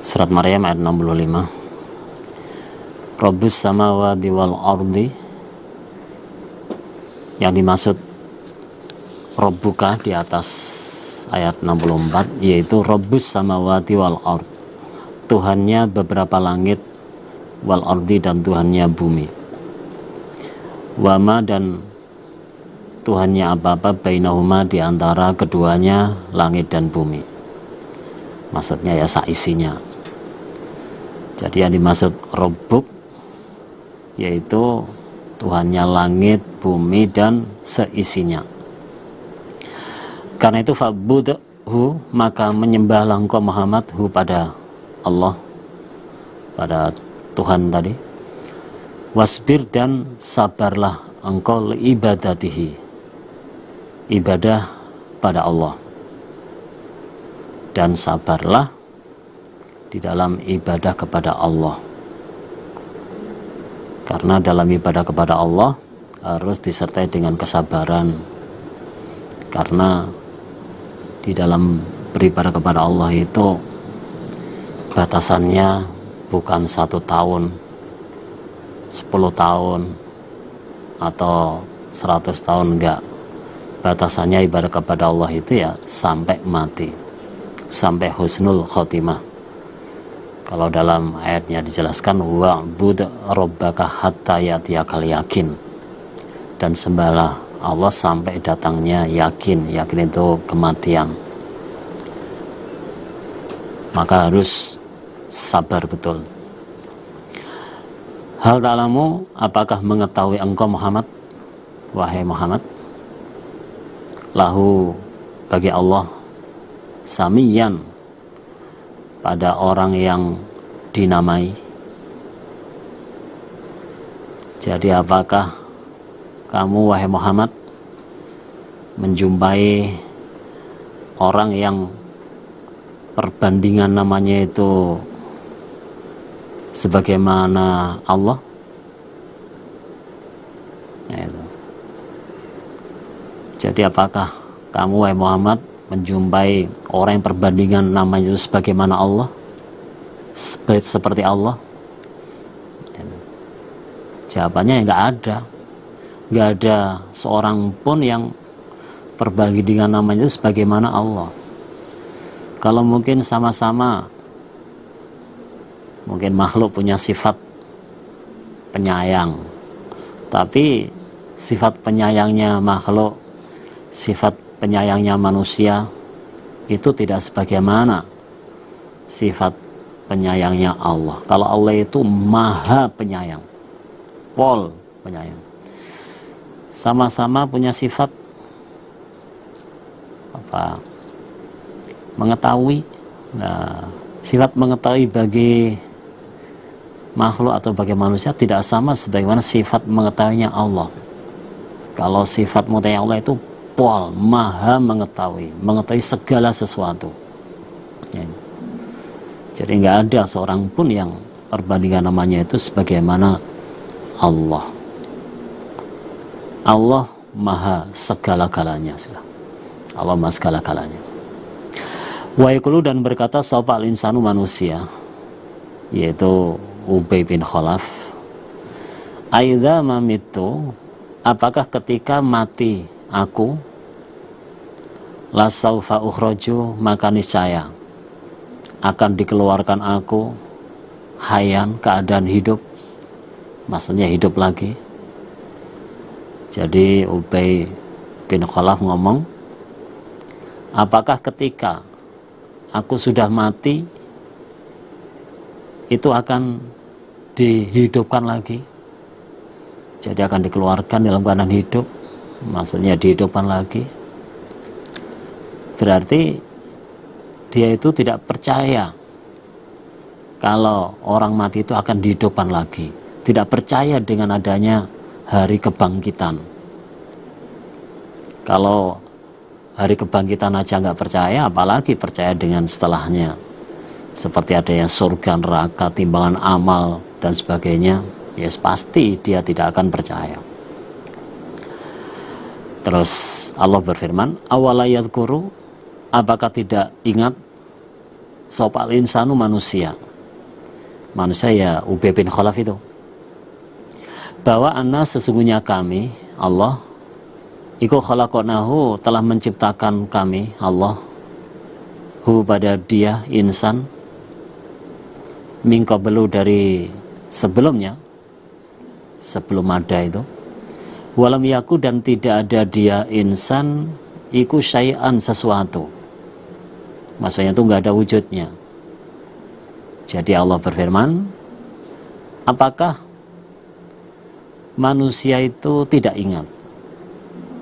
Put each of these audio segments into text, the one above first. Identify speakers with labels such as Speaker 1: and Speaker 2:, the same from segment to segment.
Speaker 1: Surat Maryam ayat 65. Rabbus samawati wal ardi, yang dimaksud Rabbuka di atas ayat 64 yaitu Rabbus samawati wal ard, Tuhannya beberapa langit, wal ardi dan Tuhannya bumi, wama dan Tuhannya apa-apa bainahuma di antara keduanya langit dan bumi, maksudnya ya saisinya. Jadi yang dimaksud Rabbuk yaitu Tuhannya langit, bumi dan seisinya. Karena itu fa'budhu, maka menyembahlah engkau Muhammad hu pada Allah, pada Tuhan tadi. Wasbir dan sabarlah engkau liibadatihi, ibadah pada Allah, dan sabarlah di dalam ibadah kepada Allah. Karena dalam ibadah kepada Allah harus disertai dengan kesabaran. Karena di dalam beribadah kepada Allah itu batasannya bukan 1 tahun, 10 tahun, atau 100 tahun, enggak. Batasannya ibadah kepada Allah itu ya sampai mati, sampai husnul khotimah. Kalau dalam ayatnya dijelaskan wa'bud rabbaka hatta ya'tiyakal yakin, dan sembahlah Allah sampai datangnya yakin. Yakin itu kematian. Maka harus sabar betul. Hal ta'lamu, apakah mengetahui engkau Muhammad, wahai Muhammad, lahu bagi Allah, samiyan pada orang yang dinamai. Jadi apakah kamu wahai Muhammad menjumpai orang yang perbandingan namanya itu sebagaimana Allah? Nah, itu. Jadi apakah kamu wahai Muhammad menjumpai orang yang perbandingan namanya itu sebagaimana Allah, seperti Allah? Jawabannya nggak ada. Nggak ada seorang pun yang perbandingan namanya itu sebagaimana Allah. Kalau mungkin sama-sama, mungkin makhluk punya sifat penyayang, tapi sifat penyayangnya makhluk, sifat penyayangnya manusia itu tidak sebagaimana sifat penyayangnya Allah. Kalau Allah itu maha penyayang, pol penyayang, sama-sama punya sifat apa? Mengetahui. Nah, sifat mengetahui bagi makhluk atau bagi manusia tidak sama sebagaimana sifat mengetahuinya Allah. Kalau sifat mengetahui Allah itu pol, maha mengetahui, mengetahui segala sesuatu. Ya. Jadi nggak ada seorang pun yang perbandingan namanya itu sebagaimana Allah. Allah maha segala-galanya. Allah maha segala-galanya. Wa yaqulu, dan berkata sapa al-insanu manusia, yaitu Ubay bin Khalaf, aidza mamitu, apakah ketika mati aku, la saufa ukhraju, maka niscaya akan dikeluarkan aku, hayan, keadaan hidup, maksudnya hidup lagi. Jadi Ubay bin Khalaf ngomong, apakah ketika aku sudah mati itu akan dihidupkan lagi? Jadi akan dikeluarkan dalam keadaan hidup, maksudnya dihidupkan lagi. Berarti dia itu tidak percaya kalau orang mati itu akan dihidupkan lagi, tidak percaya dengan adanya hari kebangkitan. Kalau hari kebangkitan aja nggak percaya, apalagi percaya dengan setelahnya, seperti adanya surga, neraka, timbangan amal dan sebagainya. Ya pasti dia tidak akan percaya. Terus Allah berfirman, awala yadhkuru, apakah tidak ingat Sopal insanu manusia ya Ubay bin Khalaf itu, bahwa anna sesungguhnya kami Allah iku khalaqnahu telah menciptakan kami Allah hu pada dia insan min qablu dari sebelumnya, sebelum ada itu, walam yaku dan tidak ada dia insan iku syai'an sesuatu, maksudnya itu nggak ada wujudnya. Jadi Allah berfirman, apakah manusia itu tidak ingat?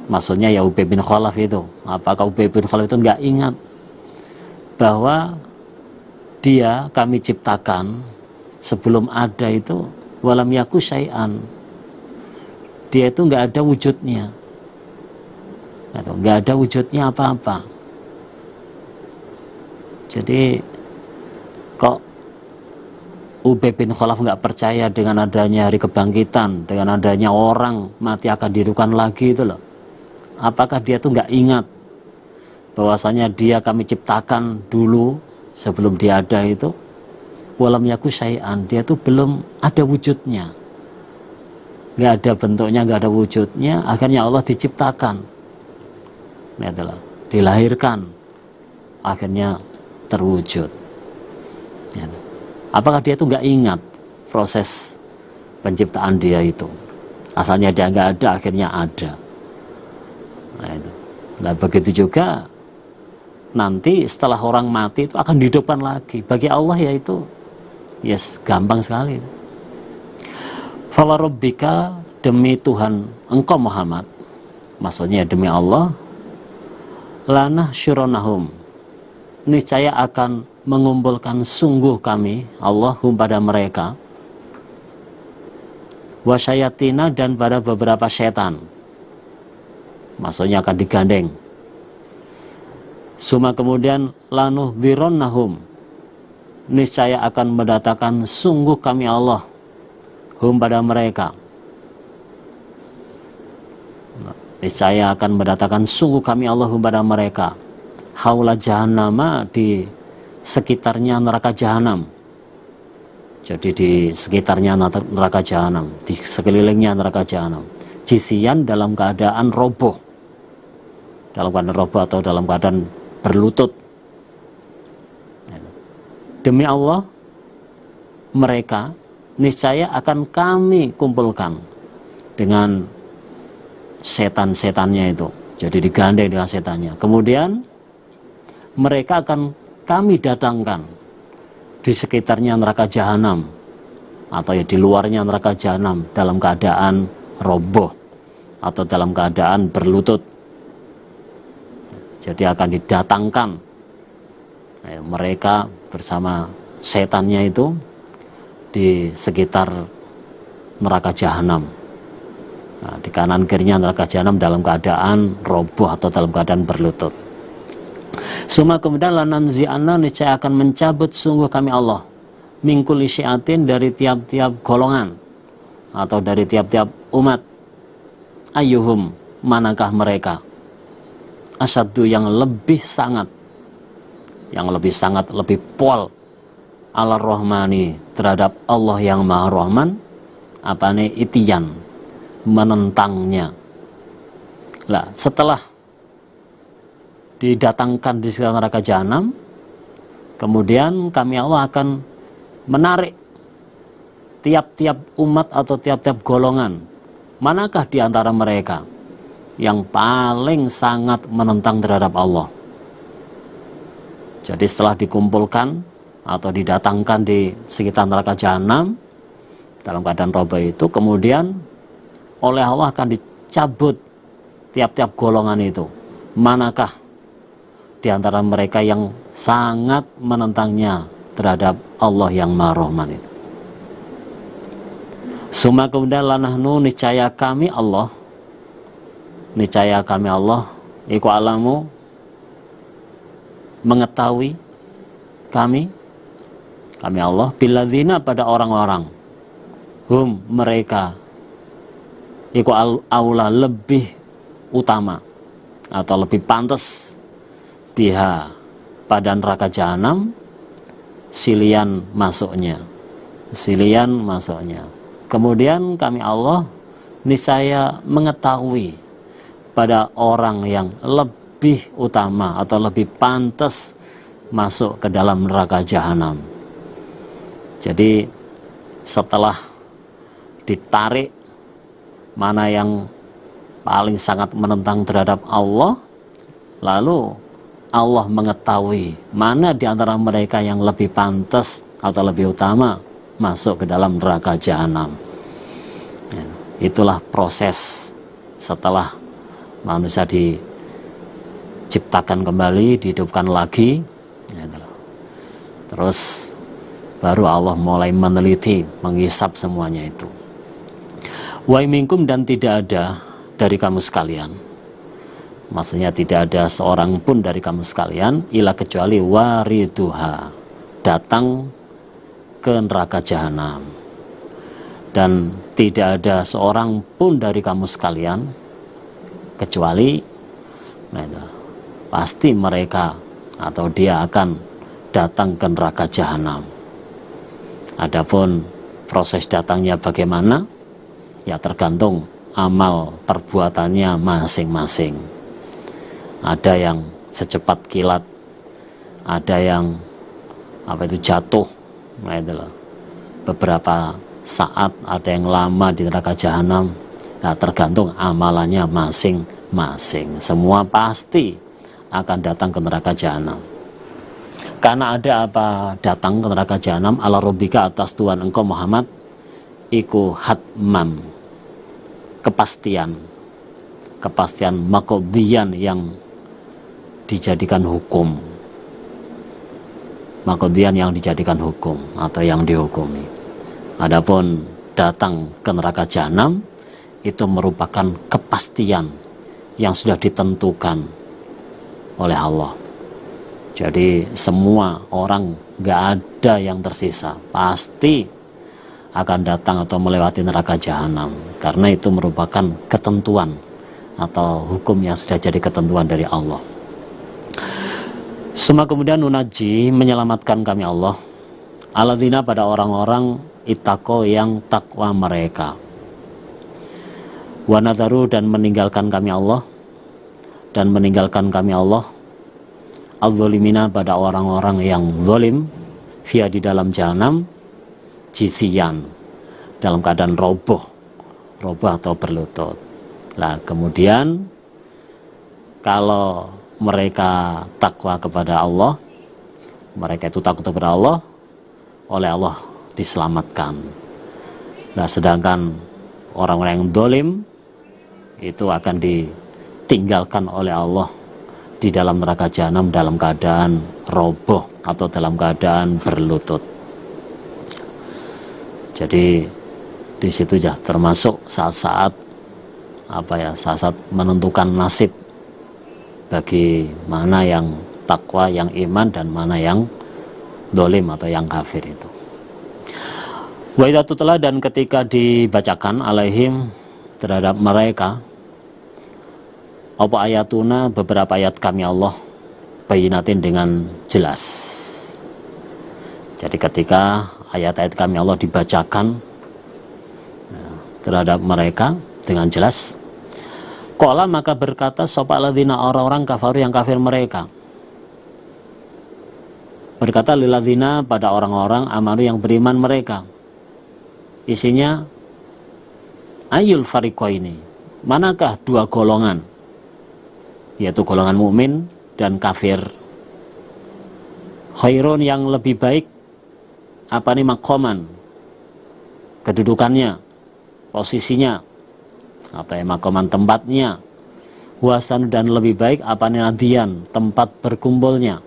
Speaker 1: Maksudnya ya Ubay bin Khalaf itu, apakah Ubay bin Khalaf itu nggak ingat bahwa dia kami ciptakan sebelum ada itu, walam yaku syai'an, dia itu nggak ada wujudnya, nggak ada wujudnya apa-apa. Jadi kok Ubay bin Khalaf nggak percaya dengan adanya hari kebangkitan, dengan adanya orang mati akan dihidupkan lagi itu loh. Apakah dia tuh nggak ingat bahwasanya dia kami ciptakan dulu sebelum dia ada itu, walam yaku syai'an, dia tuh belum ada wujudnya, nggak ada bentuknya, nggak ada wujudnya, akhirnya Allah diciptakan, itulah, dilahirkan, akhirnya terwujud. Apakah dia tuh nggak ingat proses penciptaan dia itu? Asalnya dia nggak ada, akhirnya ada. Nah, begitu juga nanti setelah orang mati itu akan dihidupkan lagi. Bagi Allah ya itu, yes, gampang sekali. Fawarabbika, demi Tuhan engkau Muhammad, maksudnya demi Allah, lanah syuronahum, niscaya akan mengumpulkan sungguh kami Allah pada mereka, wasyayatina dan pada beberapa setan, maksudnya akan digandeng. Suma kemudian lanuh dhironnahum, niscaya akan mendatangkan sungguh kami Allah pada mereka, niscaya akan mendatangkan sungguh kami Allah pada mereka, haula jahannama, di sekitarnya neraka jahanam. Jadi di sekitarnya neraka jahanam, di sekelilingnya neraka jahanam, jisian dalam keadaan roboh, dalam keadaan roboh atau dalam keadaan berlutut. Demi Allah, mereka niscaya akan kami kumpulkan dengan setan-setannya itu. Jadi digandeng dengan setannya. Kemudian mereka akan kami datangkan di sekitarnya neraka jahanam, atau ya di luarnya neraka jahanam dalam keadaan roboh atau dalam keadaan berlutut. Jadi akan didatangkan mereka bersama setannya itu di sekitar neraka jahanam. Nah, di kanan kirinya neraka jahanam dalam keadaan roboh atau dalam keadaan berlutut. Suma kemudian lananzi'anna, niscaya akan mencabut sungguh kami Allah mingkul syiatin, dari tiap-tiap golongan atau dari tiap-tiap umat, ayyuhum, manakah mereka, asyaddu, yang lebih sangat lebih pol ala rohmani, terhadap Allah yang maha rahman, apa nih, itiyan, menentangnya. Lah, setelah didatangkan di sekitar neraka jahanam, kemudian kami Allah akan menarik tiap-tiap umat atau tiap-tiap golongan, manakah di antara mereka yang paling sangat menentang terhadap Allah. Jadi setelah dikumpulkan atau didatangkan di sekitar neraka jahanam dalam keadaan roboh itu, kemudian oleh Allah akan dicabut tiap-tiap golongan itu, manakah di antara mereka yang sangat menentangnya terhadap Allah yang Maha Rahman itu. Suma kemudian lanahnu, niscaya kami Allah iku alamu, mengetahui kami Allah, biladzina, pada orang-orang, hum, mereka, iku aula, lebih utama atau lebih pantas, biha, pada neraka jahanam, silian masuknya. Silian masuknya. Kemudian kami Allah niscaya mengetahui pada orang yang lebih utama atau lebih pantas masuk ke dalam neraka jahanam. Jadi setelah ditarik mana yang paling sangat menentang terhadap Allah, lalu Allah mengetahui mana di antara mereka yang lebih pantas atau lebih utama masuk ke dalam neraka jahanam. Itulah proses setelah manusia diciptakan kembali, dihidupkan lagi. Terus baru Allah mulai meneliti, menghisap semuanya itu. Wa minkum, dan tidak ada dari kamu sekalian. Maksudnya tidak ada seorang pun dari kamu sekalian illa kecuali wariduha, datang ke neraka jahanam. Dan tidak ada seorang pun dari kamu sekalian kecuali pasti mereka atau dia akan datang ke neraka jahanam. Adapun proses datangnya bagaimana? Ya tergantung amal perbuatannya masing-masing. Ada yang secepat kilat, ada yang jatuh, beberapa saat, ada yang lama di neraka jahanam. Nah, tergantung amalannya masing-masing. Semua pasti akan datang ke neraka jahanam. Karena ada apa datang ke neraka jahanam ala rabbika, atas Tuhan engkau Muhammad, iku hatmam, kepastian makodian yang dijadikan hukum, makodian yang dijadikan hukum atau yang dihukumi. Adapun datang ke neraka jahanam itu merupakan kepastian yang sudah ditentukan oleh Allah. Jadi semua orang, gak ada yang tersisa, pasti akan datang atau melewati neraka jahanam, karena itu merupakan ketentuan atau hukum yang sudah jadi ketentuan dari Allah. Suma kemudian nunaji, menyelamatkan kami Allah, alladzina, pada orang-orang ittaqo, yang takwa mereka, wa nadharu, dan meninggalkan kami Allah, al-zolimina, pada orang-orang yang zolim, via, di dalam jahanam, jithiyan, dalam keadaan roboh atau berlutut. Nah, kemudian kalau mereka takwa kepada Allah, mereka itu takut kepada Allah, oleh Allah diselamatkan. Nah, sedangkan orang-orang yang dolim itu akan ditinggalkan oleh Allah di dalam neraka jahanam dalam keadaan roboh atau dalam keadaan berlutut. Jadi di situ ya termasuk saat-saat saat menentukan nasib bagi mana yang takwa, yang iman, dan mana yang dolim atau yang kafir itu. Wa idza tutla, dan ketika dibacakan alaihim, terhadap mereka, apa ayatuna, beberapa ayat kami Allah, bayinatin, dengan jelas. Jadi ketika ayat-ayat kami Allah dibacakan terhadap mereka dengan jelas, qala, maka berkata sapa alladzina, orang-orang kafaru yang kafir mereka, berkata lilladzina, pada orang-orang amanu yang beriman mereka. Isinya ayul fariqaini, manakah dua golongan, yaitu golongan mukmin dan kafir, khairun, yang lebih baik, maqaman, kedudukannya, posisinya, atau maqaman, tempatnya, wasan, dan lebih baik nadian, tempat berkumpulnya.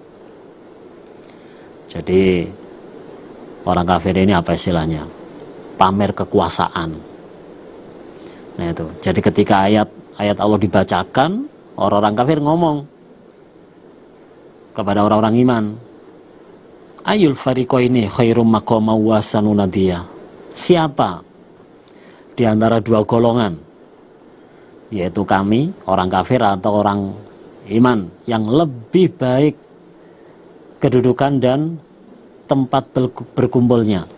Speaker 1: Jadi orang kafir ini apa istilahnya? Pamer kekuasaan. Nah itu. Jadi ketika ayat Allah dibacakan, orang-orang kafir ngomong kepada orang-orang iman, ayul fariqaini khairum maqama wa sanunadiya, siapa di antara dua golongan, yaitu kami orang kafir atau orang iman, yang lebih baik kedudukan dan tempat berkumpulnya.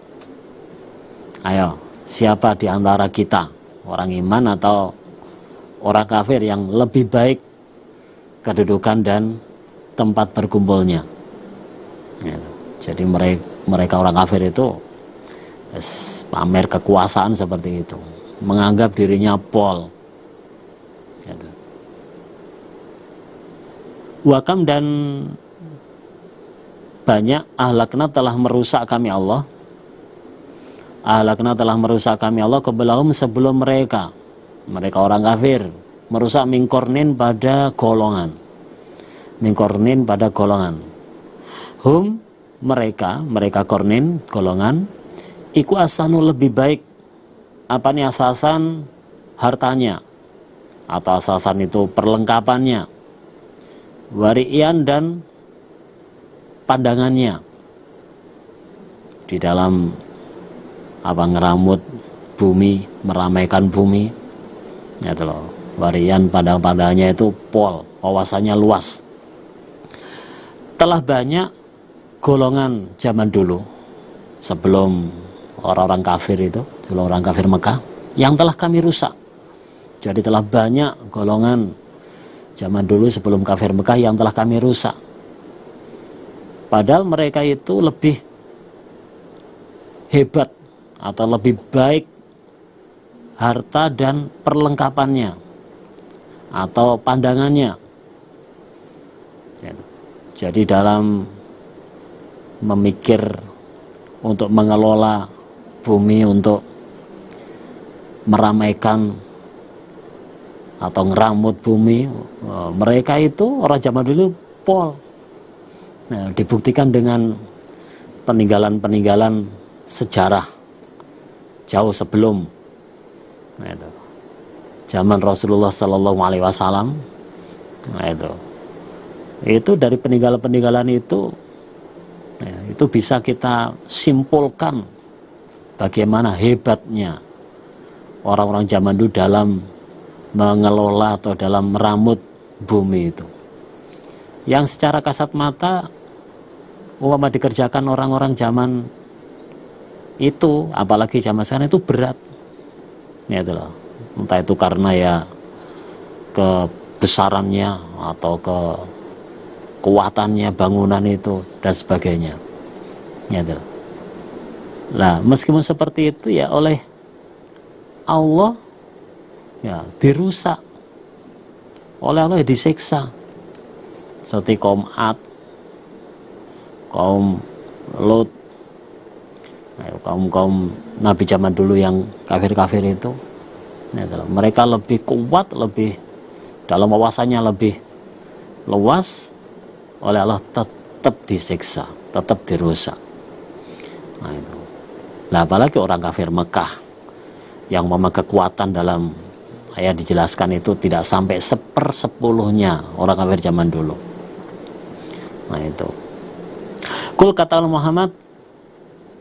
Speaker 1: Ayo, siapa di antara kita, orang iman atau orang kafir, yang lebih baik kedudukan dan tempat berkumpulnya? Gitu. Jadi mereka orang kafir itu pamer kekuasaan seperti itu, menganggap dirinya pol. Gitu. Wakam dan banyak ahlakna telah merusak kami Allah. Ahlakna telah merusak kami Allah kebalahum sebelum mereka orang kafir, merusak mingkornin pada golongan. Mingkornin pada golongan. Hum mereka kornin golongan iku asanu lebih baik apa nih asasan hartanya atau asasan itu perlengkapannya, warian dan pandangannya di dalam ngeramut bumi, meramaikan bumi, ya itu loh. Warian pandang-pandangnya itu pol, wawasannya luas. Telah banyak golongan zaman dulu sebelum orang-orang kafir itu, sebelum orang kafir Mekah, yang telah kami rusak. Jadi telah banyak golongan zaman dulu sebelum kafir Mekah yang telah kami rusak. Padahal mereka itu lebih hebat atau lebih baik harta dan perlengkapannya atau pandangannya. Jadi dalam memikir untuk mengelola bumi, untuk meramaikan atau ngeramut bumi, mereka itu orang zaman dulu pol. Nah, dibuktikan dengan peninggalan-peninggalan sejarah jauh sebelum zaman Rasulullah Sallallahu Alaihi Wasallam. Itu dari peninggalan-peninggalan itu bisa kita simpulkan bagaimana hebatnya orang-orang zaman dulu dalam mengelola atau dalam meramut bumi itu, yang secara kasat mata umpama dikerjakan orang-orang zaman itu, apalagi zaman sekarang, itu berat. Ya itu loh. Entah itu karena ya kebesarannya atau kekuatannya bangunan itu dan sebagainya. Ya itu loh. Nah, meskipun seperti itu ya oleh Allah ya dirusak. Oleh Allah ya disiksa. Seperti kaum Ad, kaum Lot, kaum Nabi zaman dulu yang kafir-kafir itu, mereka lebih kuat, lebih dalam wawasannya lebih luas, oleh Allah tetap disiksa, tetap dirusak. Nah itu. Nah, apalagi orang kafir Mekah yang memang kekuatan dalam ayat dijelaskan itu tidak sampai 1/10 orang kafir zaman dulu. Nah itu. Kul kata Muhammad,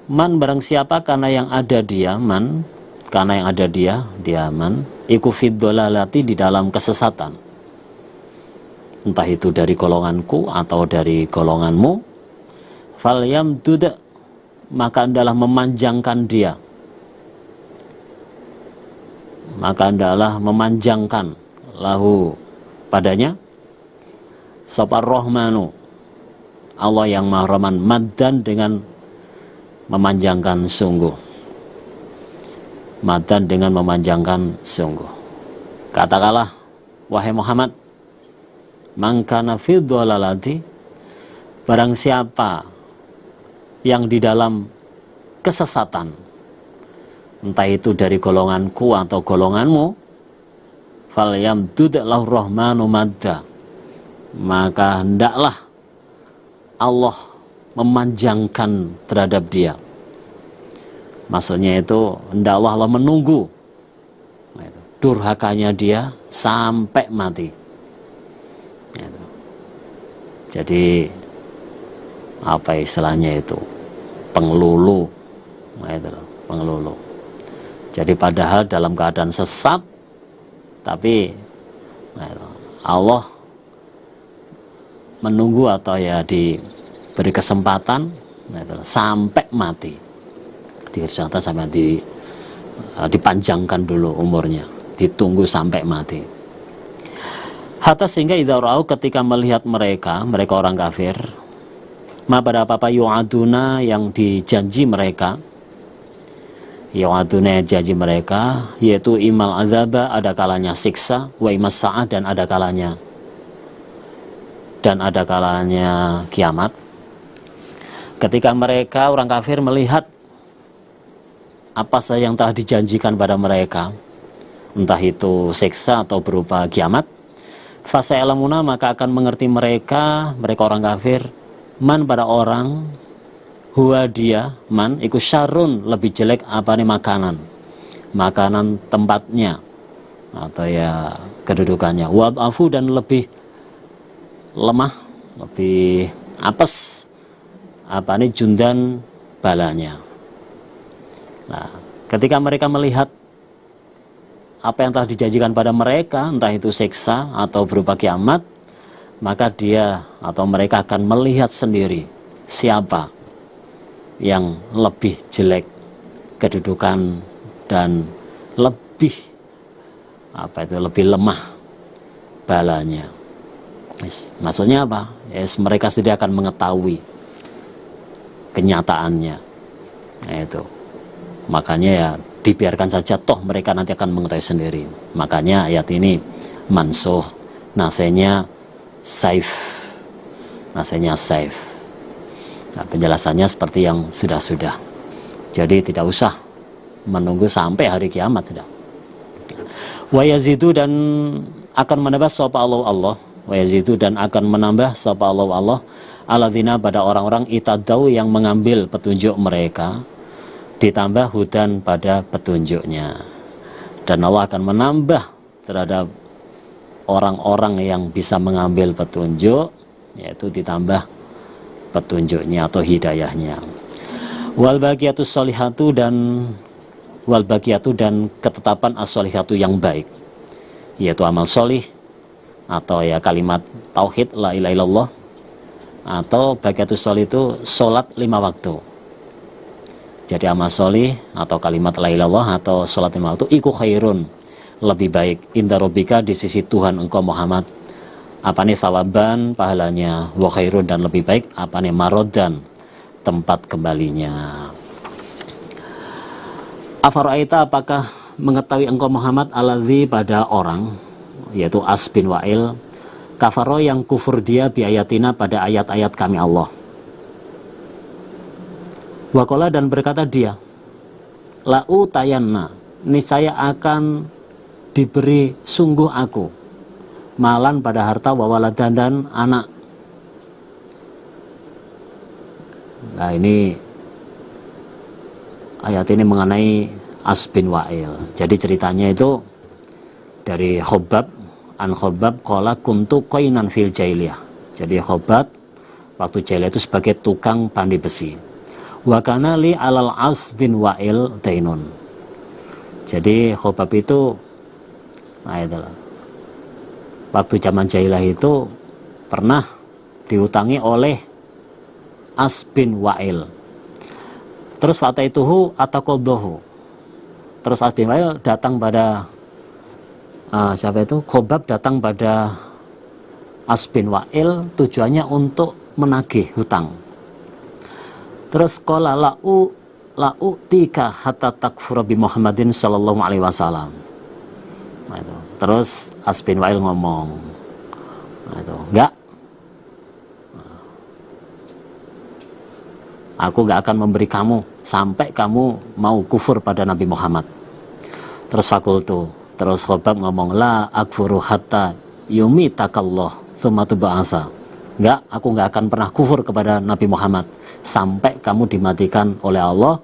Speaker 1: man barang siapa karena yang ada dia, man karena yang ada dia man iku fid dolalati di dalam kesesatan, entah itu dari golonganku atau dari golonganmu, fal yamdud maka adalah memanjangkan dia, maka adalah memanjangkan lahu padanya sopar rohmanu Allah yang Maha Rahman, maddan dengan memanjangkan sungguh, maddan dengan memanjangkan sungguh. Katakanlah wahai Muhammad, man kana fi dhalalati, barang siapa yang di dalam kesesatan, entah itu dari golonganku atau golonganmu, fal yamdud lahu rahmanu madda, maka hendaklah Allah memanjangkan terhadap dia. Maksudnya itu hendaklah Allah menunggu durhakanya dia sampai mati. Jadi apa istilahnya itu, pengelulu, pengelulu. Jadi padahal dalam keadaan sesat, tapi Allah menunggu atau ya diberi kesempatan Nah, itu sampai mati. Ternyata sampai dipanjangkan dulu umurnya, ditunggu sampai mati. Hatta sehingga idza ra'au, ketika melihat mereka orang kafir, ma pada apa-apa yu'aduna, yang dijanji mereka, yu'aduna janji mereka, yaitu imal azaba, ada kalanya siksa, wa imas sa'ah, dan ada kalanya kiamat. Ketika mereka orang kafir melihat apa saja yang telah dijanjikan pada mereka, entah itu siksa atau berupa kiamat, fasa'alamuna, maka akan mengerti mereka orang kafir, man, pada orang, huwa dia, man, iku syarrun, lebih jelek apa nih makanan tempatnya atau ya kedudukannya, wad'afu, dan lebih lemah, lebih apes apa nih jundan balanya. Nah, ketika mereka melihat apa yang telah dijanjikan pada mereka, entah itu siksa atau berupa kiamat, maka dia atau mereka akan melihat sendiri siapa yang lebih jelek kedudukan dan lebih lebih lemah balanya. Maksudnya apa? Mereka sendiri akan mengetahui kenyataannya. Nah, itu. Makanya ya dibiarkan saja, toh mereka nanti akan mengetahui sendiri. Makanya ayat ini mansuh, nasenya saif. Nah, penjelasannya seperti yang sudah-sudah. Jadi tidak usah menunggu sampai hari kiamat sudah. Wa yazidu, dan akan menambah sapa Allah, wa yazidu, dan akan menambah sapa Allah alladzina, pada orang-orang itadau, yang mengambil petunjuk mereka, ditambah hudan pada petunjuknya. Dan Allah akan menambah terhadap orang-orang yang bisa mengambil petunjuk, yaitu ditambah petunjuknya atau hidayahnya. Wal baqiyatu sholihatu, dan ketetapan as-sholihatu yang baik, yaitu amal sholih atau ya kalimat tauhid la ilaha illallah, atau baqiyatus sholih itu sholat 5 waktu. Jadi amal sholih atau kalimat la ilaha illallah atau sholat 5 waktu iku khairun, lebih baik, inda rabbika, di sisi Tuhan engkau Muhammad, apa nih thawaban, pahalanya, wa khairun, dan lebih baik apa nih marodan, tempat kembalinya. Afara'aita, apakah mengetahui engkau Muhammad, aladzi, pada orang, yaitu As bin Wa'il, kafaro, yang kufur dia, bi ayatina, pada ayat-ayat kami Allah. Waqala, dan berkata dia, la'u tayanna, niscaya akan diberi sungguh aku, malan, pada harta, wawaladan, dan anak. Nah, ini ayat ini mengenai As bin Wa'il. Jadi ceritanya itu dari Khobab, an Khobab qala kuntu qainan fil jahiliyah. Jadi Khobab waktu jahiliyah itu sebagai tukang pandai besi. Wa kana li alal As bin Wa'il dainun. Jadi Khobab itu, nah itulah, waktu zaman jahiliyah itu pernah diutangi oleh As bin Wa'il. Terus fataituhu ataqaddahu. Terus As bin Wa'il datang pada siapa itu? Khobab datang pada As bin Wa'il tujuannya untuk menagih hutang. Terus qala la'u tika hatta takfura bi Muhammadin sallallahu alaihi wasallam. Nah, itu. Terus As bin Wa'il ngomong, nah, itu, enggak, aku enggak akan memberi kamu sampai kamu mau kufur pada Nabi Muhammad. Terus fakultu, terus Khobab ngomong, la akfuru hatta yumitakallah tsumma tub'atsa. Enggak, aku enggak akan pernah kufur kepada Nabi Muhammad sampai kamu dimatikan oleh Allah,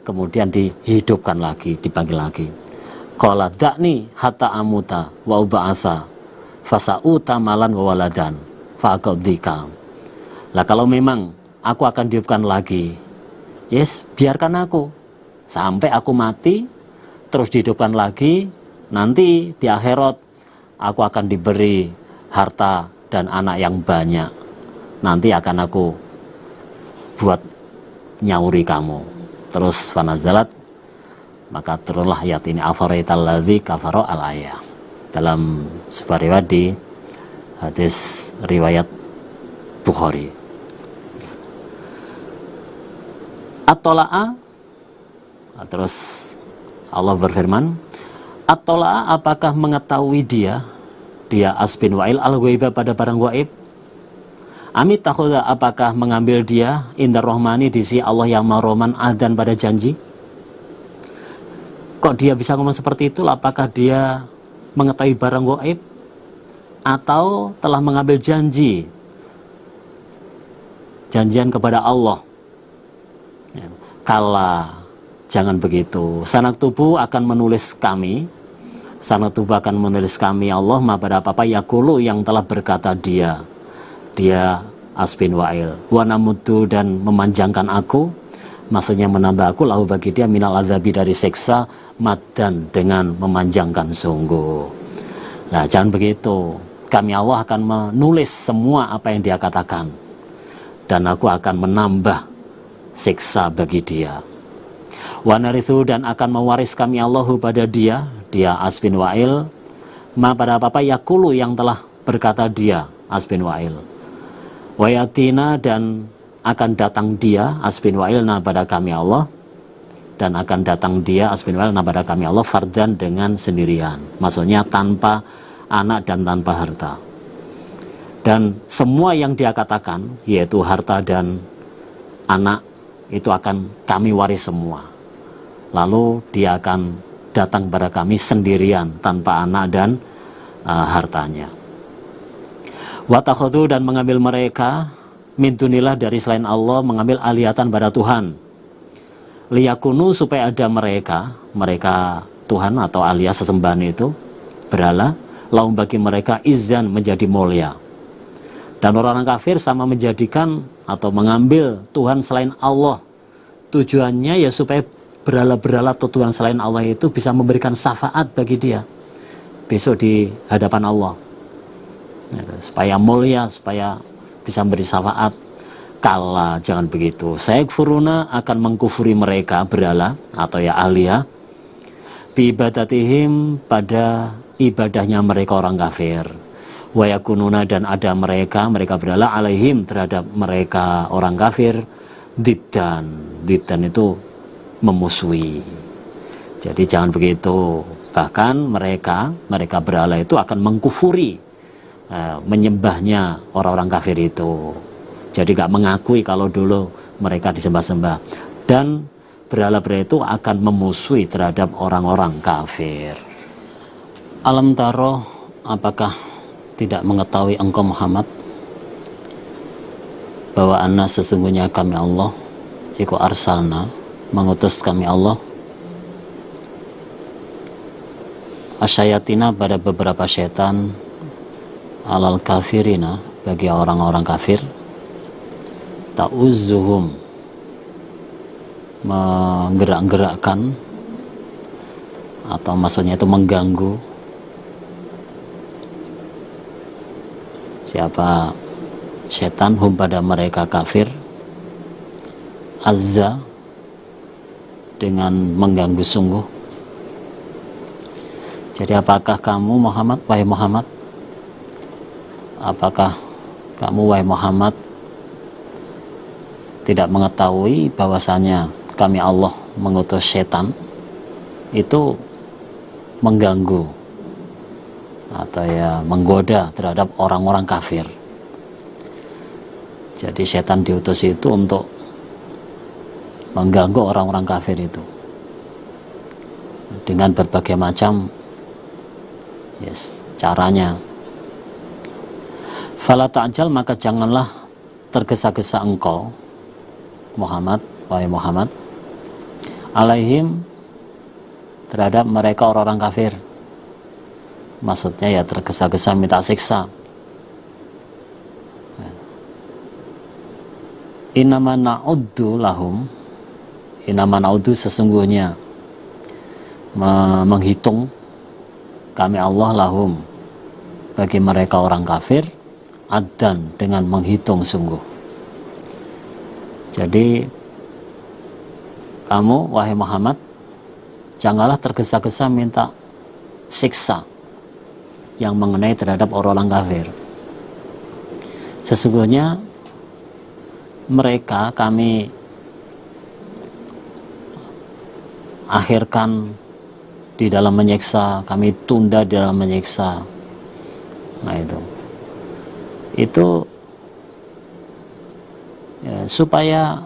Speaker 1: kemudian dihidupkan lagi, dipanggil lagi. Qala da'ni hatta amuta wa ub'atsa fasa'uta malan wa waladan fa'aqdika. Lah kalau memang aku akan dihidupkan lagi, yes, biarkan aku sampai aku mati, terus dihidupkan lagi. Nanti di akhirat aku akan diberi harta dan anak yang banyak. Nanti akan aku buat nyauri kamu. Terus fanazalat, maka turunlah ayat ini, afaraital ladzi kafara al-ayah. Dalam sebuah riwayat di hadis riwayat Bukhari. At-tola'a, terus Allah berfirman, at-tola'a, apakah mengetahui dia As bin Wa'il al-ghaiba, pada barang gaib? Amit takhuda, apakah mengambil dia indar rohmani, di sisi Allah yang maroman adan, pada janji? Kok dia bisa ngomong seperti itu? Apakah dia mengetahui barang gaib atau telah mengambil janjian kepada Allah? Kala, jangan begitu. Sanak tubuh akan menulis kami Allah ma pada apa yakulu, yang telah berkata dia As bin Wa'il, wa namutu, dan memanjangkan aku, maksudnya menambah aku, lahu bagi dia, minal azabi, dari siksa, maddan, dengan memanjangkan sungguh. Nah, jangan begitu. Kami Allah akan menulis semua apa yang dia katakan, dan aku akan menambah siksa bagi dia. Wa narithu, dan akan mewaris kami Allahu pada dia As bin Wa'il, ma pada apa yakulu, yang telah berkata dia As bin Wa'il. Wa yatina, dan akan datang dia As bin Wa'il na pada kami Allah, dan akan datang dia As bin Wa'il na pada kami Allah, fardan, dengan sendirian, maksudnya tanpa anak dan tanpa harta. Dan semua yang dia katakan, yaitu harta dan anak, itu akan kami waris semua. Lalu dia akan datang pada kami sendirian, tanpa anak dan hartanya. Watakhudu, dan mengambil mereka min dunillah, dari selain Allah, mengambil alihatan pada Tuhan. Liyakunu, supaya ada mereka Tuhan atau aliyah sesembahan itu, berhala, lahum bagi mereka, izan, menjadi mulia. Dan orang-orang kafir sama menjadikan atau mengambil Tuhan selain Allah. Tujuannya ya supaya berhala-berhala atau Tuhan selain Allah itu bisa memberikan syafaat bagi dia besok di hadapan Allah. Supaya mulia, supaya bisa memberi syafaat. Kala, jangan begitu. Sayakfuruna, akan mengkufuri mereka berhala atau ya aliyah, bi ibadatihim, pada ibadahnya mereka orang kafir. Wa yakununa, dan ada mereka berhala alaihim, terhadap mereka orang kafir, diddan itu memusuhi. Jadi jangan begitu. Bahkan mereka berhala itu akan mengkufuri menyembahnya orang-orang kafir itu. Jadi gak mengakui kalau dulu mereka disembah-sembah. Dan berhala-berhala itu akan memusuhi terhadap orang-orang kafir. Alam taro, apakah tidak mengetahui engkau Muhammad bahwa anna, sesungguhnya kami Allah, iku arsalna, mengutus kami Allah, asyayatina, pada beberapa setan, alal kafirina, bagi orang-orang kafir, ta'uzzuhum, menggerak-gerakkan, atau maksudnya itu mengganggu siapa setan, hum, pada mereka kafir, azza, dengan mengganggu sungguh. Jadi apakah kamu Muhammad, wahai Muhammad, apakah kamu wahai Muhammad tidak mengetahui bahwasanya kami Allah mengutus setan itu mengganggu atau ya menggoda terhadap orang-orang kafir. Jadi setan diutus itu untuk mengganggu orang-orang kafir itu dengan berbagai macam caranya. Fala ta'jal, maka janganlah tergesa-gesa engkau Muhammad, wahai Muhammad, alaihim, terhadap mereka orang-orang kafir. Maksudnya ya tergesa-gesa minta siksa. Innama na'uddu lahum, innama na'uddu, sesungguhnya menghitung kami Allah lahum, bagi mereka orang kafir, addan, dengan menghitung sungguh. Jadi kamu wahai Muhammad janganlah tergesa-gesa minta siksa yang mengenai terhadap orang-orang kafir. Sesungguhnya mereka kami akhirkan di dalam menyiksa, kami tunda di dalam menyiksa. Nah itu ya, supaya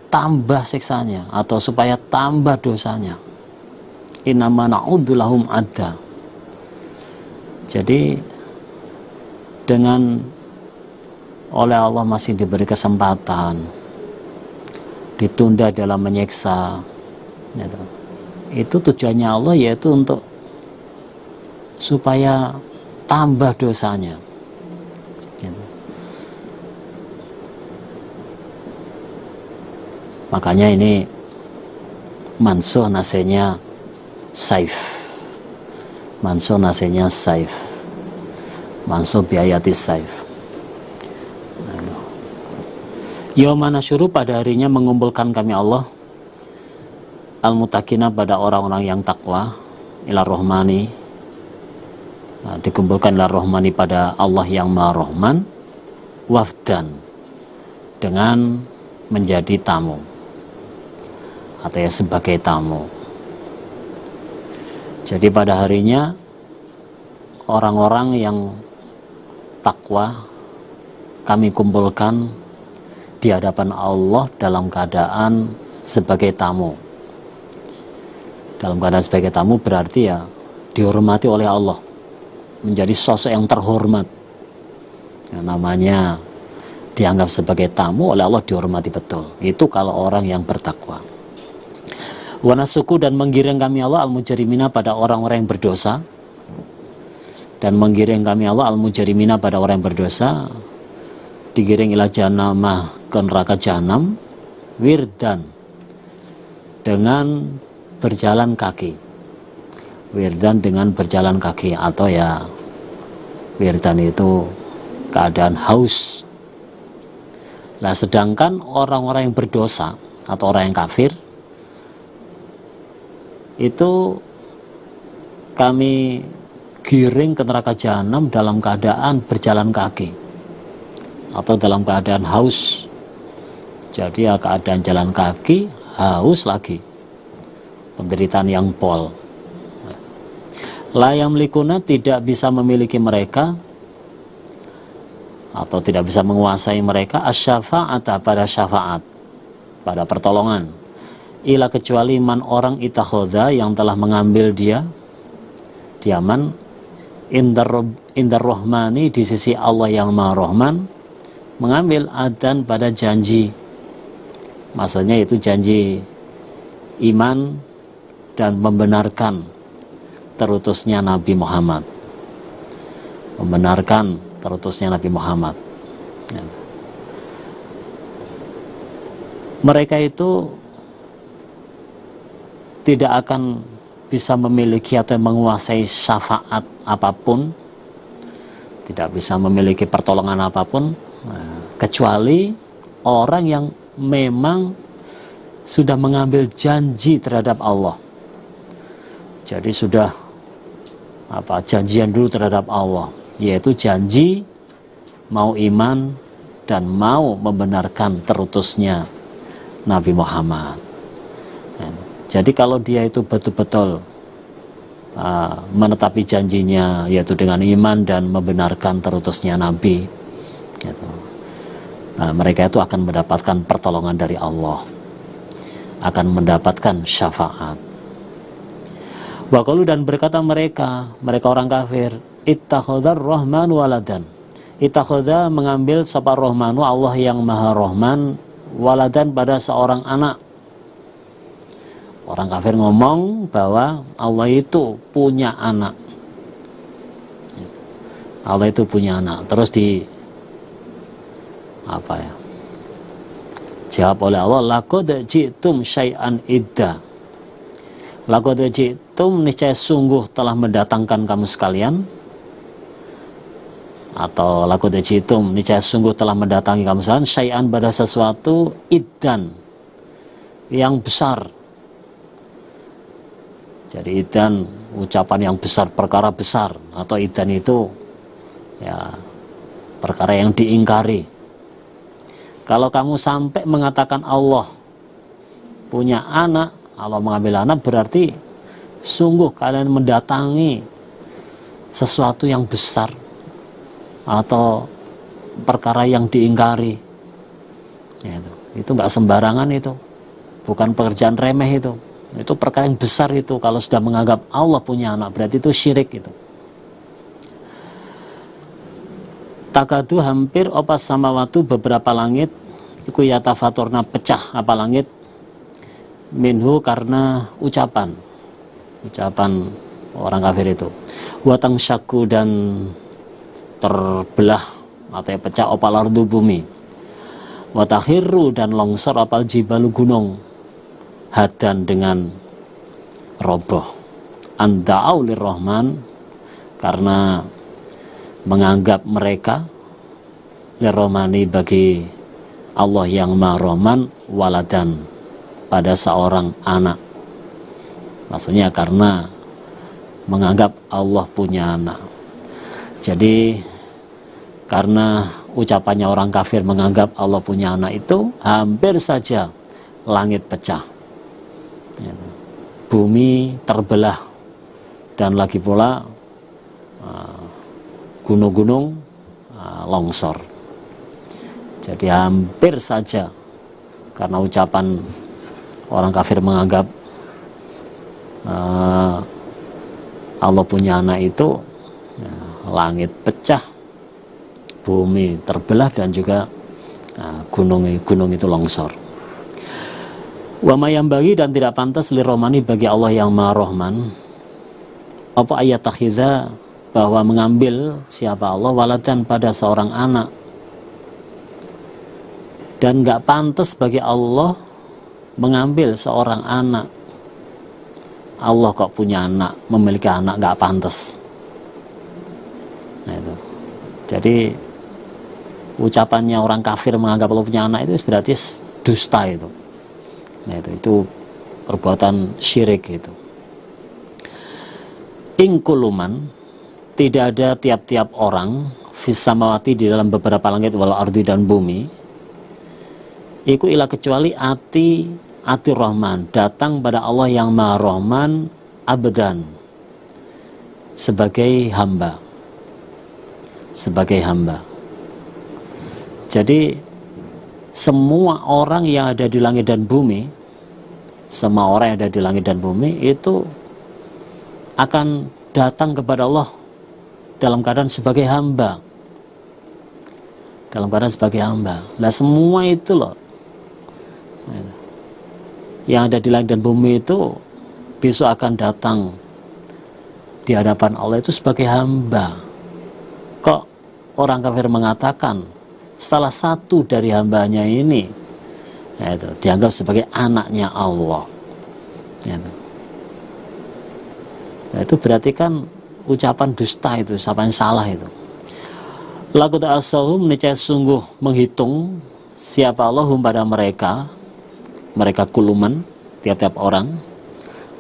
Speaker 1: tambah siksanya atau supaya tambah dosanya. Innama na'udzu lahum adda. Jadi dengan oleh Allah masih diberi kesempatan ditunda dalam menyiksa, gitu. Itu tujuannya Allah, yaitu untuk supaya tambah dosanya, gitu. Makanya ini mansuh nasinya saif, mansuh nasinya saif, mansuh biayati saif. Yauma nasyuru, pada harinya mengumpulkan kami Allah al-mutakina, pada orang-orang yang takwa, ila rohmani, dikumpulkan ila rohmani, pada Allah yang maha rohman, wafdan, dengan menjadi tamu atau ya sebagai tamu. Jadi pada harinya orang-orang yang takwa kami kumpulkan di hadapan Allah dalam keadaan sebagai tamu. Dalam keadaan sebagai tamu berarti ya dihormati oleh Allah, menjadi sosok yang terhormat. Yang namanya dianggap sebagai tamu oleh Allah, dihormati betul. Itu kalau orang yang bertakwa. Wanasuku, dan menggiring kami Allah al-mujrimina, pada orang-orang yang berdosa. Dan menggiring kami Allah al-mujrimina, pada orang yang berdosa, digiring ila jahannamah, ke neraka jahanam, wirdan, dengan berjalan kaki. Wirdan dengan berjalan kaki, atau ya wirdan itu keadaan haus. Nah, sedangkan orang-orang yang berdosa atau orang yang kafir itu kami giring ke neraka jahanam dalam keadaan berjalan kaki atau dalam keadaan haus. Jadi ya keadaan jalan kaki, haus lagi, penderitaan yang pol. La yamlikuna, tidak bisa memiliki mereka atau tidak bisa menguasai mereka asy-syafa'ata, pada syafaat, pada pertolongan, ila, kecuali man, orang, itakhoda, yang telah mengambil dia diaman, indar rohmani, di sisi Allah yang maha rohman, mengambil adan, pada janji. Maksudnya itu janji iman dan membenarkan terutusnya Nabi Muhammad, membenarkan terutusnya Nabi Muhammad. Mereka itu tidak akan bisa memiliki atau menguasai syafaat apapun, tidak bisa memiliki pertolongan apapun, kecuali orang yang memang sudah mengambil janji terhadap Allah. Jadi sudah janjian dulu terhadap Allah, yaitu janji mau iman dan mau membenarkan terutusnya Nabi Muhammad. Jadi kalau dia itu betul-betul menetapi janjinya, yaitu dengan iman dan membenarkan terutusnya Nabi, gitu. Nah, mereka itu akan mendapatkan pertolongan dari Allah, akan mendapatkan syafaat. Wa qalu, dan berkata mereka orang kafir, ittakhadhar rahmanu waladan. Ittakhadha, mengambil sapa rahmanu, Allah yang maha rahman, waladan, pada seorang anak. Orang kafir ngomong bahwa Allah itu punya anak. Allah itu punya anak. Terus jawab oleh Allah, laqad ji'tum syai'an idda. Laqad ji'tum, niscaya sungguh telah mendatangkan kamu sekalian, atau laqad ji'tum, niscaya sungguh telah mendatangi kamu sekalian, syai'an, pada sesuatu, iddan, yang besar, Jadi idan ucapan yang besar, perkara besar, atau idan itu ya perkara yang diingkari. Kalau kamu sampai mengatakan Allah punya anak, Allah mengambil anak, berarti sungguh kalian mendatangi sesuatu yang besar atau perkara yang diingkari. Ya, itu nggak sembarangan, itu bukan pekerjaan remeh, itu perkara yang besar. Itu kalau sudah menganggap Allah punya anak, berarti itu syirik. Itu takadu hampir opas samawatu, beberapa langit iku yatafaturna, pecah apa langit, minhu, karena ucapan orang kafir itu. Watang syaku, dan terbelah atau pecah opal ardu, bumi. Watakhiru, dan longsor opal jibalu, gunung, hadan, dengan roboh. Anda'au lirrahman, karena menganggap mereka lirrahmani, bagi Allah yang Maha Rahman, waladan, pada seorang anak. Maksudnya karena menganggap Allah punya anak. Jadi karena ucapannya orang kafir menganggap Allah punya anak itu, hampir saja langit pecah, bumi terbelah, dan lagi pula gunung-gunung longsor. Jadi hampir saja karena ucapan orang kafir menganggap Allah punya anak itu, langit pecah, bumi terbelah, dan juga gunung itu longsor. Wa mayam bagi, dan tidak pantas lirrahmani, bagi Allah yang Maha Rahman, apa ayat takhidha, bahwa mengambil siapa Allah waladan, pada seorang anak. Dan gak pantas bagi Allah mengambil seorang anak. Allah kok punya anak, memiliki anak, gak pantas. Nah itu. Jadi ucapannya orang kafir menganggap Allah punya anak itu berarti dusta itu. Nah itu perbuatan syirik itu. Ingkuluman, tidak ada tiap-tiap orang fis samawati, di dalam beberapa langit, wal ardi, dan bumi, iku ila, kecuali ati Rahman, datang pada Allah yang Maha Rahman, abdan, sebagai hamba. Jadi semua orang yang ada di langit dan bumi, itu akan datang kepada Allah dalam keadaan sebagai hamba. Nah semua itu loh, yang ada di langit dan bumi itu besok akan datang di hadapan Allah itu sebagai hamba. Kok orang kafir mengatakan salah satu dari hambanya ini itu dianggap sebagai anaknya Allah? Itu berarti kan ucapan dusta, itu ucapan salah itu. Laku ta'asahum, niscaya sungguh menghitung siapa Allahum, pada mereka kuluman, tiap-tiap orang.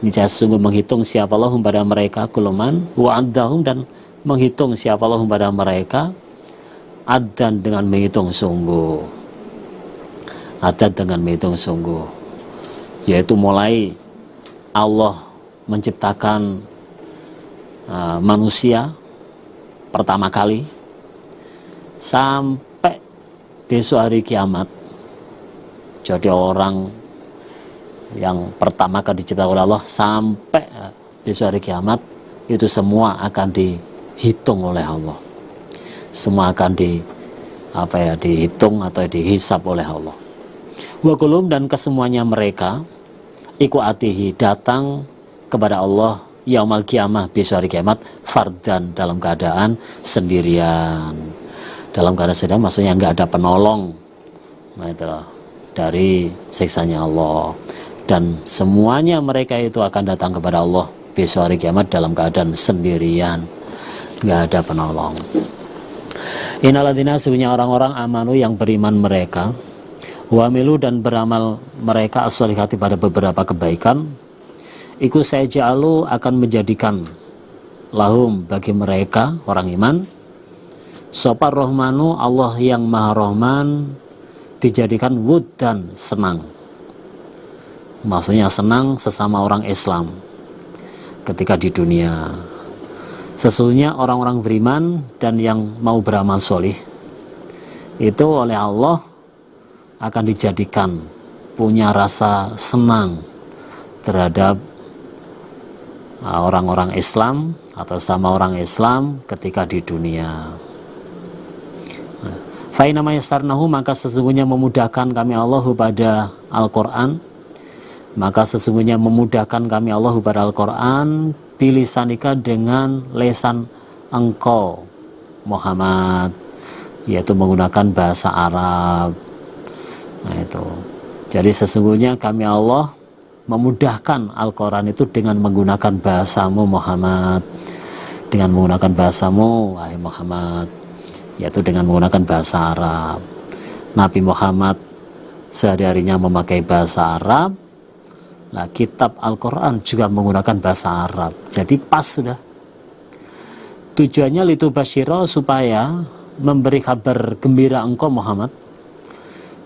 Speaker 1: Niscaya sungguh menghitung siapa Allahum, pada mereka kuluman, wa'addahum, dan menghitung siapa Allahum, pada mereka addan, dengan menghitung sungguh. Adad, dengan menghitung sungguh, yaitu mulai Allah menciptakan manusia pertama kali sampai besok hari kiamat. Jadi orang yang pertama kali diciptakan oleh Allah sampai besok hari kiamat, itu semua akan dihitung oleh Allah. Semua akan dihitung atau dihisap oleh Allah. Wa kulum, dan kesemuanya mereka iku atihi, datang kepada Allah yaumal kiamah, besok hari kiamat, fardan, dalam keadaan sendirian. Dalam keadaan sendirian maksudnya nggak ada penolong, nah itulah, dari siksanya Allah. Dan semuanya mereka itu akan datang kepada Allah besok hari kiamat dalam keadaan sendirian, nggak ada penolong. Innalladzina, sesungguhnya orang-orang amanu, yang beriman mereka, wamilu, dan beramal mereka as-sholihati, pada beberapa kebaikan, iku saya ja'alu akan menjadikan lahum bagi mereka orang iman sopar rohmanu Allah yang maha rohman dijadikan wud dan senang. Maksudnya senang sesama orang Islam ketika di dunia. Sesungguhnya orang-orang beriman dan yang mau beramal solih itu oleh Allah akan dijadikan punya rasa senang terhadap orang-orang Islam atau sama orang Islam ketika di dunia. Fa inna ma yassarnahu, maka sesungguhnya memudahkan kami Allah pada Al-Qur'an, maka sesungguhnya memudahkan kami Allah pada Al-Qur'an bilisanika dengan lesan engkau Muhammad, yaitu menggunakan bahasa Arab. Nah itu. Jadi sesungguhnya kami Allah memudahkan Al-Quran itu dengan menggunakan bahasamu Muhammad, dengan menggunakan bahasamu wahai Muhammad, yaitu dengan menggunakan bahasa Arab. Nabi Muhammad sehari-harinya memakai bahasa Arab, nah kitab Al-Quran juga menggunakan bahasa Arab, jadi pas sudah. Tujuannya litu basyiro, supaya memberi kabar gembira engkau Muhammad.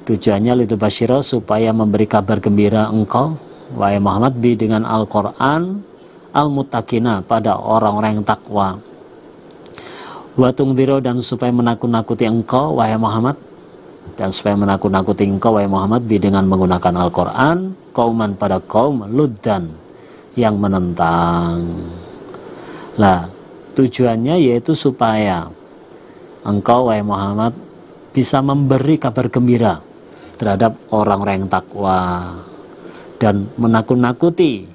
Speaker 1: Tujuannya litu basyiro, supaya memberi kabar gembira engkau wahai Muhammad bi dengan Al-Quran al-muttaqina pada orang-orang yang takwa, wa tungdiro dan supaya menakut-nakuti engkau wahai Muhammad, dan supaya menakut-nakuti engkau wahai Muhammad bi dengan menggunakan Al-Quran kauman pada kaum luddan yang menentang. Lah tujuannya yaitu supaya engkau wahai Muhammad bisa memberi kabar gembira terhadap orang-orang yang takwa dan menakut-nakuti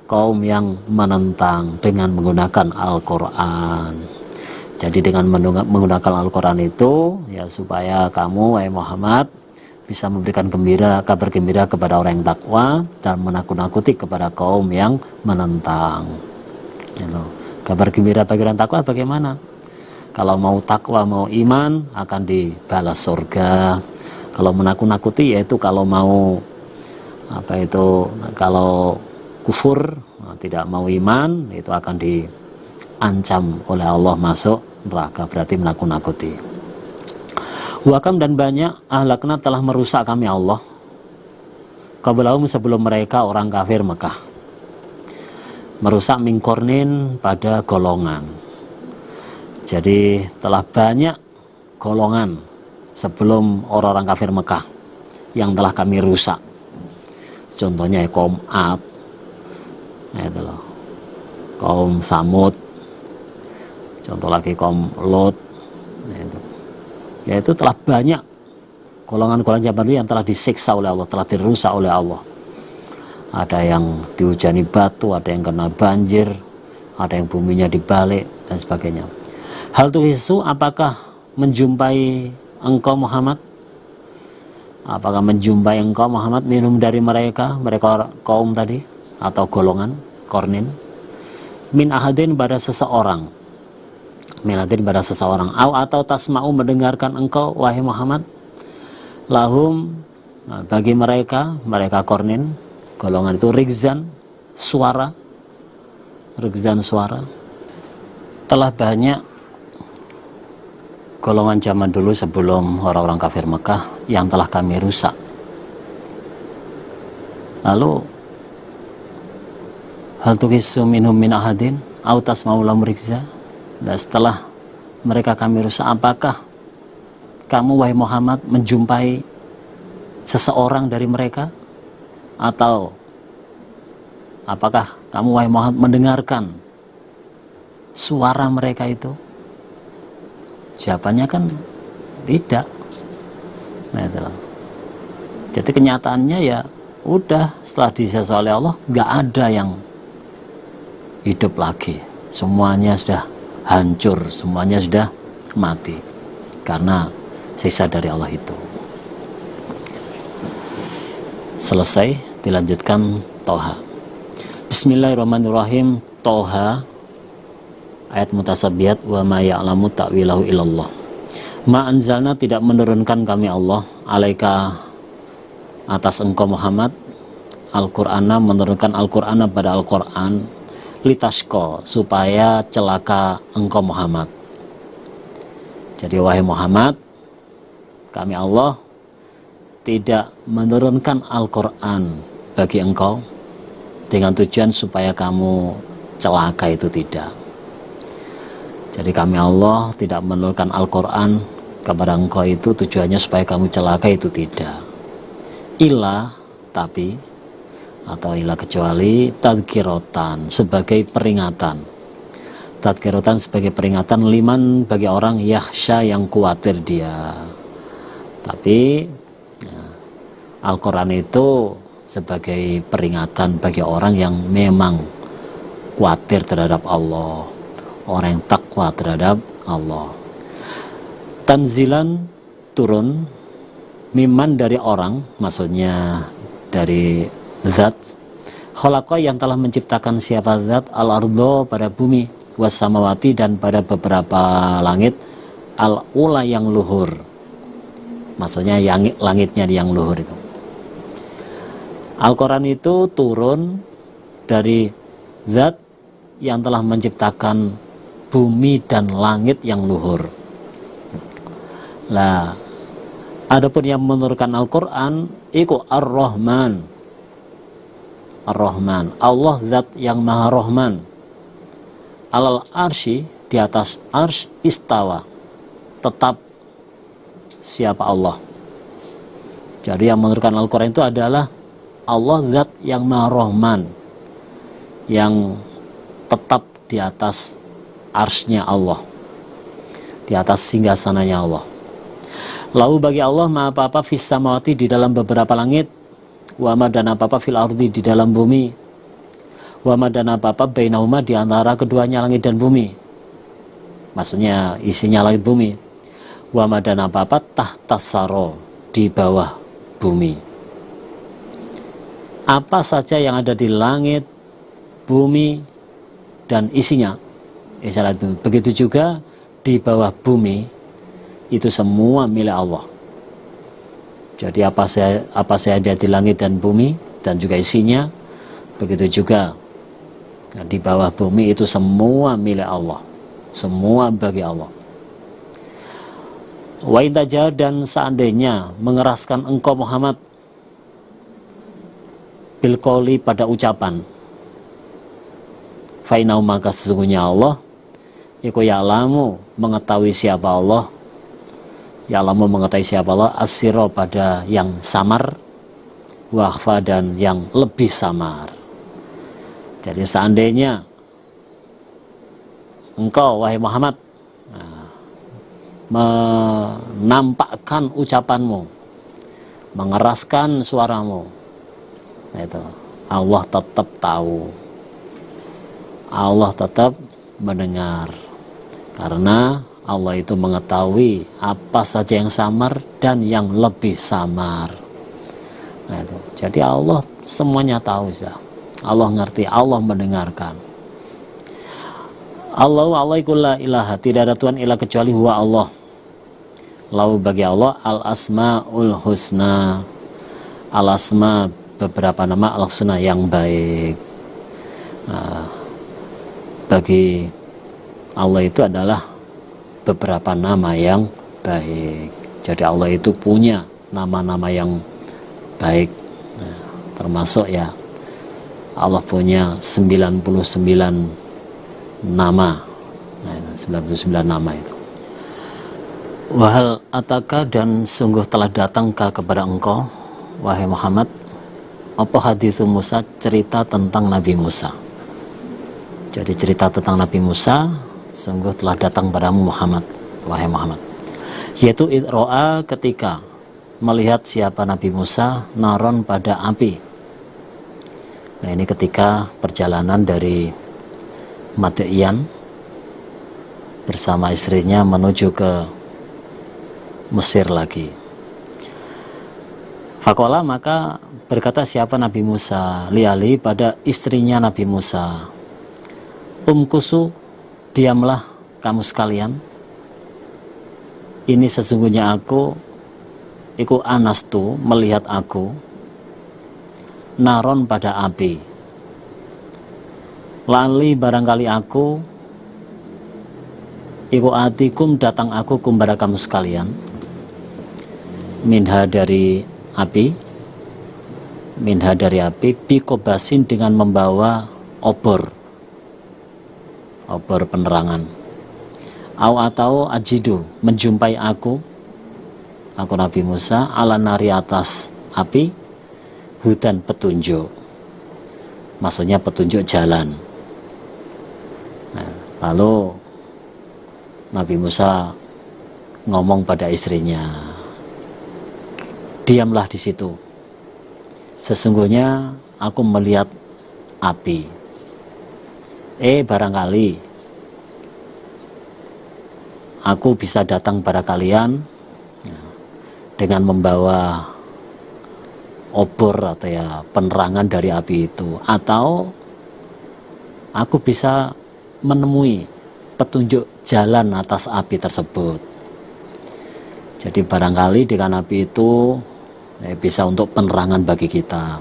Speaker 1: kaum yang menentang dengan menggunakan Al-Quran. Jadi dengan menggunakan Al-Quran itu ya supaya kamu wahai Muhammad bisa memberikan kabar gembira kepada orang yang takwa dan menakut-nakuti kepada kaum yang menentang. Kabar gembira bagi orang takwa bagaimana? Kalau mau takwa, mau iman akan dibalas surga. Kalau menakut-nakuti yaitu kalau mau kalau kufur, tidak mau iman, itu akan diancam oleh Allah masuk neraka, berarti menakut-nakuti. Wakam dan banyak ahlakna telah merusak kami Allah qablahum sebelum mereka orang kafir Mekah. Merusak mingkornin pada golongan. Jadi telah banyak golongan sebelum orang-orang kafir Mekah yang telah kami rusak. Contohnya kaum Ad, itu loh, kaum Samud, contoh lagi kaum Lot, yaitu telah banyak golongan-golongan zaman dulu yang telah disiksa oleh Allah, telah dirusak oleh Allah. Ada yang dihujani batu, ada yang kena banjir, ada yang buminya dibalik dan sebagainya. Hal tuhisu, apakah menjumpai engkau Muhammad? Apakah menjumpai engkau Muhammad minum dari mereka kaum tadi atau golongan kornin min ahadin pada seseorang, min ahadin pada seseorang, atau tasma'u mendengarkan engkau wahai Muhammad lahum bagi mereka kornin golongan itu rigzan suara. Telah banyak golongan zaman dulu sebelum orang-orang kafir Mekah yang telah kami rusak. Lalu hal tuhisu minhum min ahadin au tasma'u lahum rigza. Dan setelah mereka kami rusak, apakah kamu wahai Muhammad menjumpai seseorang dari mereka, atau apakah kamu wahai Muhammad mendengarkan suara mereka itu? Jawabannya kan tidak. Nah, itulah. Jadi kenyataannya ya udah, setelah disisa oleh Allah nggak ada yang hidup lagi, semuanya sudah hancur, semuanya sudah mati karena sisa dari Allah itu. Selesai, dilanjutkan Toha. Bismillahirrahmanirrahim. Toha ayat mutasabbihat, wa ma ya'lamu ta'wilahu illallah. Ma anzalna, tidak menurunkan kami Allah, alaika atas engkau Muhammad, Al-Qur'ana, menurunkan Al-Qur'ana pada Al-Qur'an, litashko, supaya celaka engkau Muhammad. Jadi wahai Muhammad, kami Allah tidak menurunkan Al-Qur'an bagi engkau dengan tujuan supaya kamu celaka, itu tidak. Jadi kami Allah tidak menurunkan Al-Qur'an kepada engkau itu tujuannya supaya kamu celaka, itu tidak. Illa, tapi, atau illa kecuali, tadhkiratan, sebagai peringatan. Tadhkiratan sebagai peringatan, liman, bagi orang yakhsha, yang khawatir dia. Tapi Al-Quran itu sebagai peringatan bagi orang yang memang khawatir terhadap Allah, orang yang takwa terhadap Allah. Tanzilan, turun, miman, dari orang, maksudnya dari zat, khalaqa, yang telah menciptakan siapa zat, al-ardo, pada bumi, wassamawati, dan pada beberapa langit, al-ula, yang luhur, maksudnya yang langitnya yang luhur itu. Al-Quran itu turun dari zat yang telah menciptakan bumi dan langit yang luhur. Lah, adapun yang menurunkan Al-Quran iku Ar-Rahman. Ar-Rahman, Allah zat yang maha Rahman. Alal arsy, di atas arsy, istawa, tetap siapa Allah. Jadi yang menurunkan Al-Quran itu adalah Allah zat yang maha Rahman, yang tetap di atas arsy-nya Allah, di atas singgasananya Allah. Lahu, bagi Allah, ma apa-apa fis samawati, di dalam beberapa langit, wa ma, dan apa-apa fil ardi, di dalam bumi, wa ma, dan apa-apa bainahuma, di antara keduanya langit dan bumi, maksudnya isinya langit bumi, wa ma, dan apa-apa tahtas saro, di bawah bumi. Apa saja yang ada di langit, bumi, dan isinya, begitu juga di bawah bumi, itu semua milik Allah. Jadi apa saya ada di langit dan bumi dan juga isinya, begitu juga di bawah bumi, itu semua milik Allah, semua bagi Allah. Wa intaja, dan seandainya mengeraskan engkau Muhammad bilqauli, pada ucapan, fainau, maka sesungguhnya Allah iku ya'lamu, mengetahui siapa Allah, ya'lamu, mengetahui siapa Allah, as-sirra, pada yang samar, wa akhfa, dan yang lebih samar. Jadi seandainya engkau wahai Muhammad menampakkan ucapanmu, mengeraskan suaramu, nah itu Allah tetap tahu, Allah tetap mendengar, karena Allah itu mengetahui apa saja yang samar dan yang lebih samar. Nah itu, jadi Allah semuanya tahu ya. Allah ngerti, Allah mendengarkan. Allah iku la ilaha, tidak ada Tuhan ilah kecuali huwa Allah. Lahu, bagi Allah, al asmaul husna, al asma, beberapa nama, al husna, yang baik. Nah, bagi Allah itu adalah beberapa nama yang baik. Jadi Allah itu punya nama-nama yang baik. Nah, termasuk ya, Allah punya 99 nama. Nah, 99 nama itu. Wahal ataka, dan sungguh telah datangkah kepada engkau wahai Muhammad apa hadits Musa, cerita tentang Nabi Musa. Jadi cerita tentang Nabi Musa sungguh telah datang padamu Muhammad, wahai Muhammad, yaitu idro'a, ketika melihat siapa Nabi Musa, naron, pada api. Nah ini ketika perjalanan dari Madyan bersama istrinya menuju ke Mesir lagi. Fakola, maka berkata siapa Nabi Musa, liali, pada istrinya Nabi Musa, umkusu, diamlah kamu sekalian, ini sesungguhnya aku, iku anastu, melihat aku, naron pada api. Lali barangkali aku iku atikum datang aku kepada kamu sekalian, minha dari api, bikobasin dengan membawa obor penerangan. Atau ajidu menjumpai aku Nabi Musa ala nari atas api, hudan petunjuk, maksudnya petunjuk jalan. Nah, lalu Nabi Musa ngomong pada istrinya, diamlah di situ, sesungguhnya aku melihat api. Barangkali aku bisa datang pada kalian dengan membawa obor atau ya penerangan dari api itu, atau aku bisa menemui petunjuk jalan atas api tersebut. Jadi barangkali dengan api itu bisa untuk penerangan bagi kita,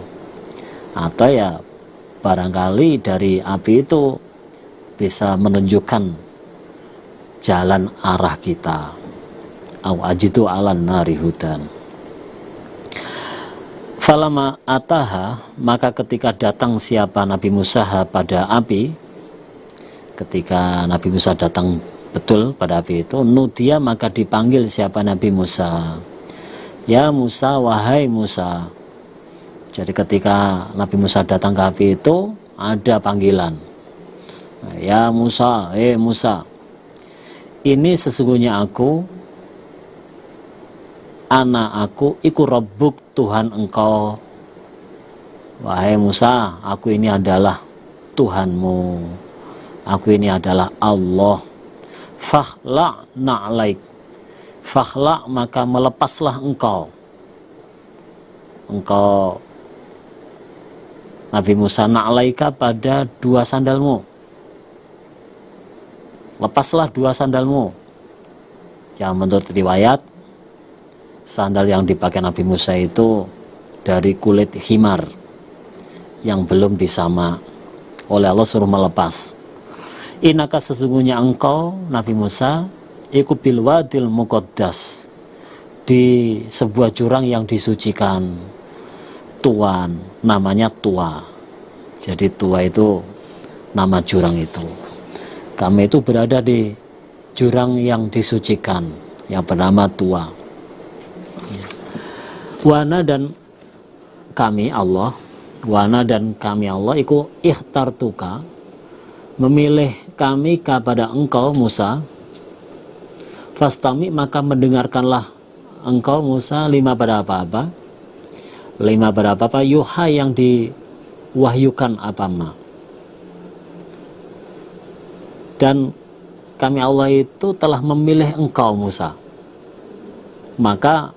Speaker 1: atau ya barangkali dari api itu bisa menunjukkan jalan arah kita. Au ajidu alan nari hudan. Falama ataha, maka ketika datang siapa Nabi Musa pada api, ketika Nabi Musa datang betul pada api itu, nudia maka dipanggil siapa Nabi Musa, ya Musa, wahai Musa. Jadi ketika Nabi Musa datang ke api itu ada panggilan, ya Musa, Musa, ini sesungguhnya aku iku Rabbuk, Tuhan engkau. Wahai Musa, aku ini adalah Tuhanmu, aku ini adalah Allah. Fakhla' na'laik, fakhla' maka melepaslah engkau Nabi Musa, na'laika pada dua sandalmu, lepaslah dua sandalmu. Yang menurut riwayat, sandal yang dipakai Nabi Musa itu dari kulit himar yang belum disamak. Oleh Allah suruh melepas. Inaka sesungguhnya engkau Nabi Musa iku bil wadil muqaddas, di sebuah jurang yang disucikan. Tuan, namanya Tua. Jadi Tua itu nama jurang itu. Kami itu berada di jurang yang disucikan yang bernama Tua. Wana dan kami Allah iku ikhtartuka, memilih kami kepada engkau Musa, fastami maka mendengarkanlah engkau Musa lima pada apa-apa yuha yang diwahyukan apa-apa. Dan kami Allah itu telah memilih engkau Musa, maka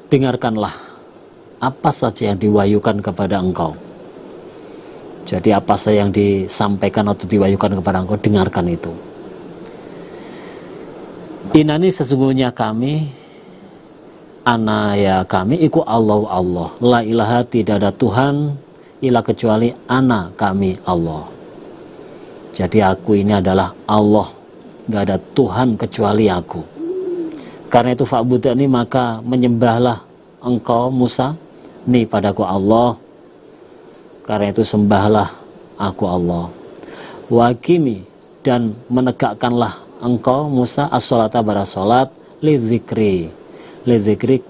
Speaker 1: dengarkanlah apa saja yang diwahyukan kepada engkau. Jadi apa saja yang disampaikan atau diwahyukan kepada engkau, dengarkan itu. Inani sesungguhnya kami, kami iku Allah, la ilaha tidak ada Tuhan ila kecuali kami Allah. Jadi aku ini adalah Allah, gak ada Tuhan kecuali aku. Karena itu fa'budani maka menyembahlah engkau Musa ni padaku Allah, karena itu sembahlah aku Allah. Wakimi dan menegakkanlah engkau Musa as-sholata pada sholat, lidzikri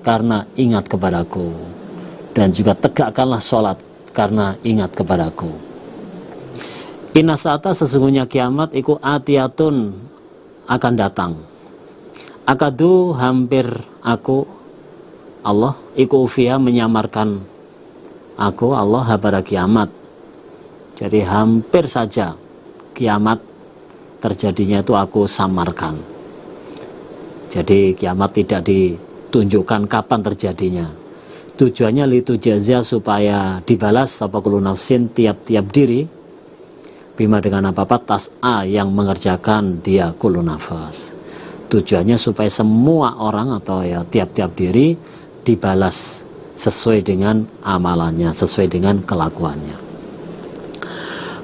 Speaker 1: karena ingat kepadaku, dan juga tegakkanlah sholat karena ingat kepadaku. Inna sa'ata sesungguhnya kiamat iku atiyatun akan datang. Akadu hampir aku Allah iku ufia menyamarkan aku Allah pada kiamat. Jadi hampir saja kiamat terjadinya itu aku samarkan. Jadi kiamat tidak ditunjukkan kapan terjadinya. Tujuannya litu jazia supaya dibalas apa kullu nafsin tiap-tiap diri bima dengan apa-apa tas'a yang mengerjakan dia kullu nafas. Tujuannya supaya semua orang atau ya tiap-tiap diri dibalas sesuai dengan amalannya, sesuai dengan kelakuannya.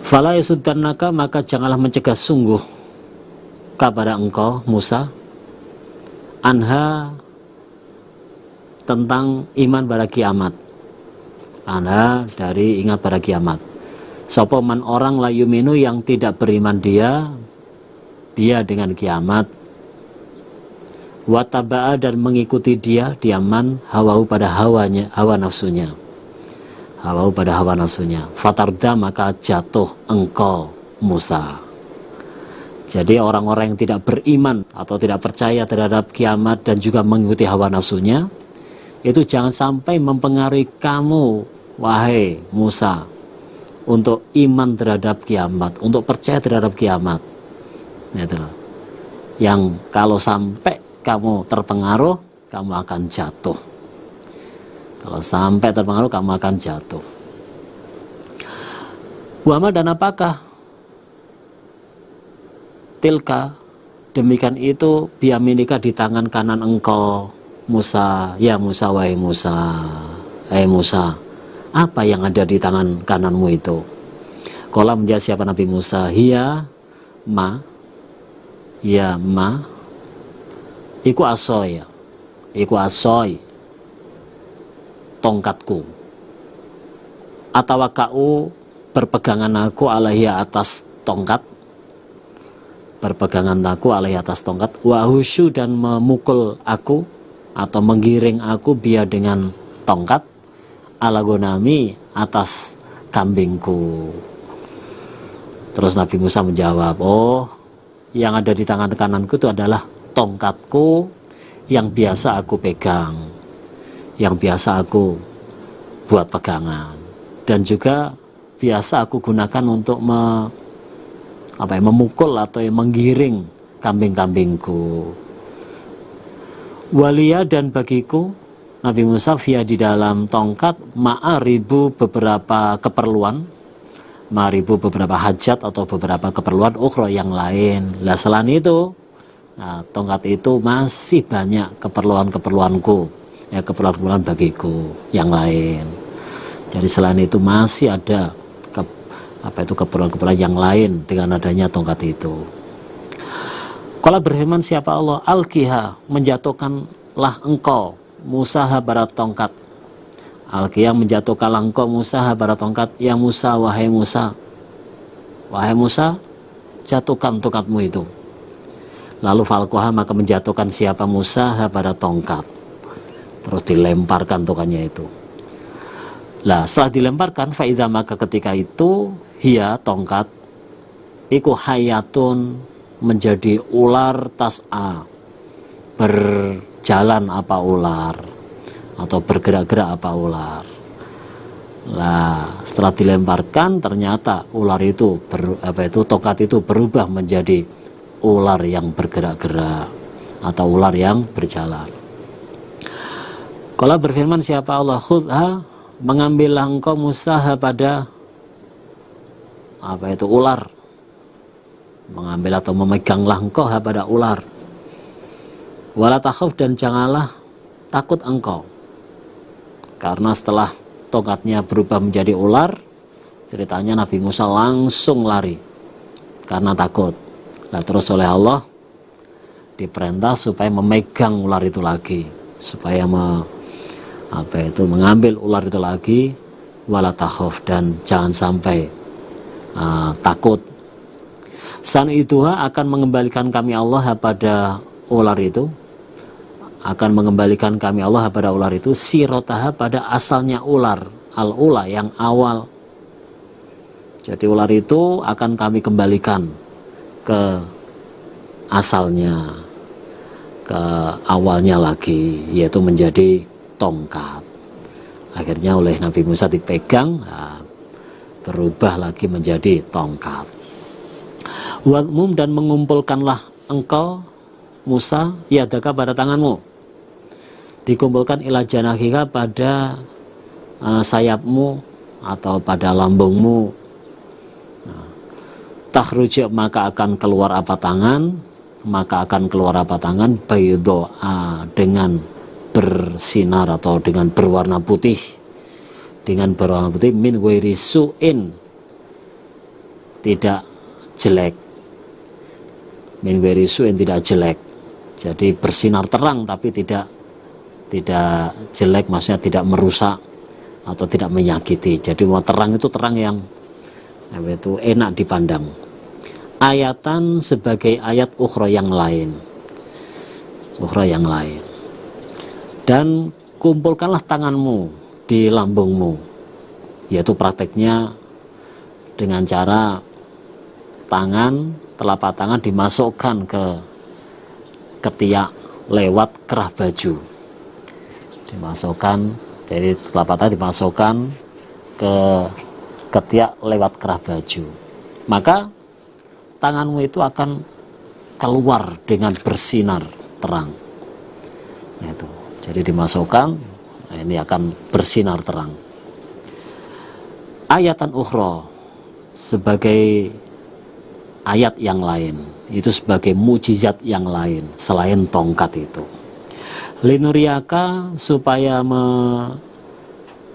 Speaker 1: Fala yasuddannaka, maka janganlah mencegah sungguh kepada engkau Musa anha, tentang iman pada kiamat. Anha, dari ingat pada kiamat. Sapa man, orang la yuminu, yang tidak beriman dia dengan kiamat. Wataba'a, dan mengikuti dia man hawahu, pada hawanya, hawa nafsunya. Hawahu, pada hawa nafsunya. Fatarda, maka jatuh engkau Musa. Jadi orang-orang yang tidak beriman atau tidak percaya terhadap kiamat dan juga mengikuti hawa nafsunya, itu jangan sampai mempengaruhi kamu, wahai Musa, untuk iman terhadap kiamat, untuk percaya terhadap kiamat. Gitu loh. Yang kalau sampai kamu terpengaruh, kamu akan jatuh. Kalau sampai terpengaruh, kamu akan jatuh. Wama, dan apakah tilka, demikian itu, biyaminika, di tangan kanan engkau Musa, ya Musa, wahai Musa, Musa, apa yang ada di tangan kananmu itu? Qala, menjawab siapa Nabi Musa, hiya ma, ya ma, iku asoy, tongkatku, atawakau, berpegangan aku, alaiya, atas tongkat, berpegangan aku alaihi, atas tongkat, wahusyu, dan memukul aku atau menggiring aku biar dengan tongkat, ala gonami, atas kambingku. Terus Nabi Musa menjawab, oh, yang ada di tangan kananku itu adalah tongkatku yang biasa aku pegang, yang biasa aku buat pegangan, dan juga biasa aku gunakan untuk memukul atau menggiring kambing-kambingku. Walia, dan bagiku Nabi Musa, via, di dalam tongkat, ma'aribu, beberapa keperluan, ma'aribu, beberapa hajat atau beberapa keperluan, ukhra, yang lain. Lah selain itu, nah, tongkat itu masih banyak keperluan-keperluanku, ya, keperluan-keperluan bagiku yang lain. Jadi selain itu masih ada keperluan-keperluan yang lain dengan adanya tongkat itu. Qala, berfirman siapa Allah, alqiha, menjatuhkanlah engkau Musa barat tongkat. Alqiha, menjatuhkanlah engkau Musa barat tongkat, ya Musa, wahai Musa, jatuhkan tongkatmu itu. Lalu falqaha, maka menjatuhkan siapa Musa barat tongkat, terus dilemparkan tongkatnya itu. Lah setelah dilemparkan, faidha, maka ketika itu, hiya, tongkat, iku hayatun, menjadi ular, tas'a, berjalan apa ular, atau bergerak-gerak apa ular. Lah setelah dilemparkan, ternyata ular itu tongkat itu berubah menjadi ular yang bergerak-gerak atau ular yang berjalan. Qala, berfirman siapa Allah, khudha, mengambillah engkau Musa pada ular, mengambil atau memeganglah engkau pada ular. Wala takhaf, dan janganlah takut engkau, karena setelah tongkatnya berubah menjadi ular, ceritanya Nabi Musa langsung lari karena takut. Nah, terus oleh Allah diperintah supaya memegang ular itu lagi, supaya mengambil ular itu lagi. Wala takhaf, dan jangan sampai takut. San itu akan mengembalikan kami Allah pada ular itu, akan mengembalikan kami Allah pada ular itu, sirotaha, pada asalnya ular, al-ula, yang awal. Jadi ular itu akan kami kembalikan ke asalnya, ke awalnya lagi, yaitu menjadi tongkat. Akhirnya oleh Nabi Musa dipegang, berubah lagi menjadi tongkat. Wadmum, dan mengumpulkanlah engkau Musa yadaka, pada tanganmu, dikumpulkan ila janahika, pada sayapmu atau pada lambungmu. Takhruj, maka akan keluar apa tangan, baydoa, dengan bersinar atau dengan berwarna putih, min ghairi su'in, tidak jelek, min ghairi su'in, tidak jelek. Jadi bersinar terang tapi tidak jelek, maksudnya tidak merusak atau tidak menyakiti. Jadi mau terang itu terang yang itu enak dipandang. Ayatan sebagai ayat ukhra yang lain, dan kumpulkanlah tanganmu di lambungmu, yaitu prakteknya dengan cara telapak tangan dimasukkan ke ketiak lewat kerah baju, jadi telapak tangan dimasukkan ke ketiak lewat kerah baju, maka tanganmu itu akan keluar dengan bersinar terang. Itu. Jadi dimasukkan, ini akan bersinar terang. Ayatan ukhra sebagai ayat yang lain, itu sebagai mukjizat yang lain selain tongkat itu. Linuriyaka, supaya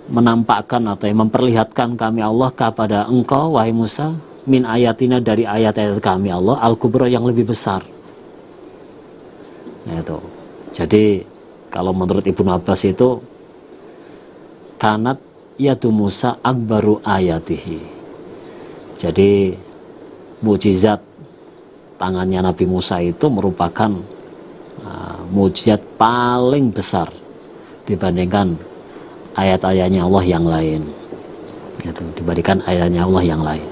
Speaker 1: menampakkan atau memperlihatkan kami Allah kepada engkau wahai Musa, min ayatina, dari ayat-ayat kami Allah, al-kubra, yang lebih besar. Itu. Jadi kalau menurut Ibnu Abbas itu kanat yadu Musa akbaru ayatihi. Jadi mukjizat tangannya Nabi Musa itu merupakan mukjizat paling besar dibandingkan ayat-ayatnya Allah yang lain. Gitu, dibandingkan ayatnya Allah yang lain.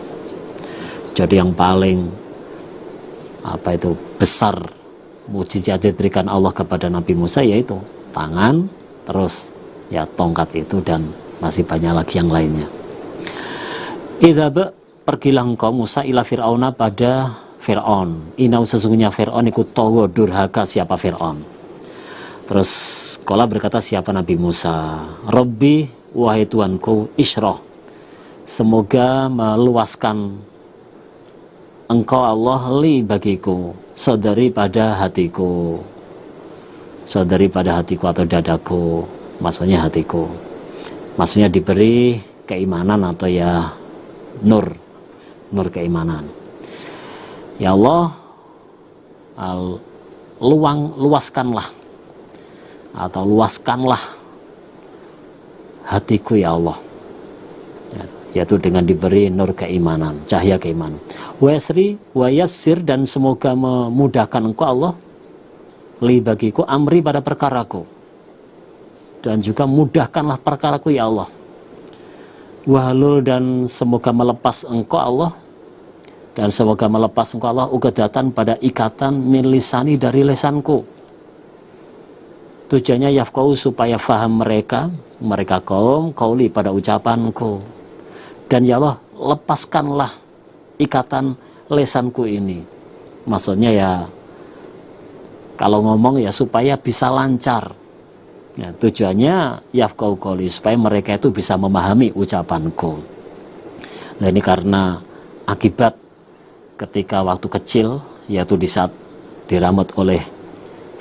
Speaker 1: Jadi yang paling besar mukjizat diberikan Allah kepada Nabi Musa yaitu tangan, terus ya tongkat itu, dan masih banyak lagi yang lainnya. Idhab, pergilah engkau Musa ila Fir'auna, pada Fir'aun. Inau, sesungguhnya Fir'aun ikut togo durhaka. Siapa Fir'aun? Terus Qala, berkata siapa Nabi Musa, Rabbi, wahai Tuhanku, isyrah, semoga meluaskan engkau Allah li bagiku, sadari pada hatiku, atau dadaku, maksudnya hatiku, maksudnya diberi keimanan atau ya nur keimanan. Ya Allah, luaskanlah hatiku ya Allah, yaitu dengan diberi nur keimanan, cahaya keimanan. Wa yassir, dan semoga memudahkan engkau Allah li bagiku amri, pada perkaraku, dan juga mudahkanlah perkaraku ya Allah. Wahlul, dan semoga melepas engkau Allah, uqdatan, pada ikatan min lisani, dari lesanku. Tujuannya yafqahu, supaya faham mereka kaum qauli, pada ucapanku. Dan ya Allah, lepaskanlah ikatan lesanku ini. Maksudnya ya kalau ngomong ya supaya bisa lancar. Ya, tujuannya yafqahu qauli, supaya mereka itu bisa memahami ucapanku. Nah, ini karena akibat ketika waktu kecil, yaitu di saat diramut oleh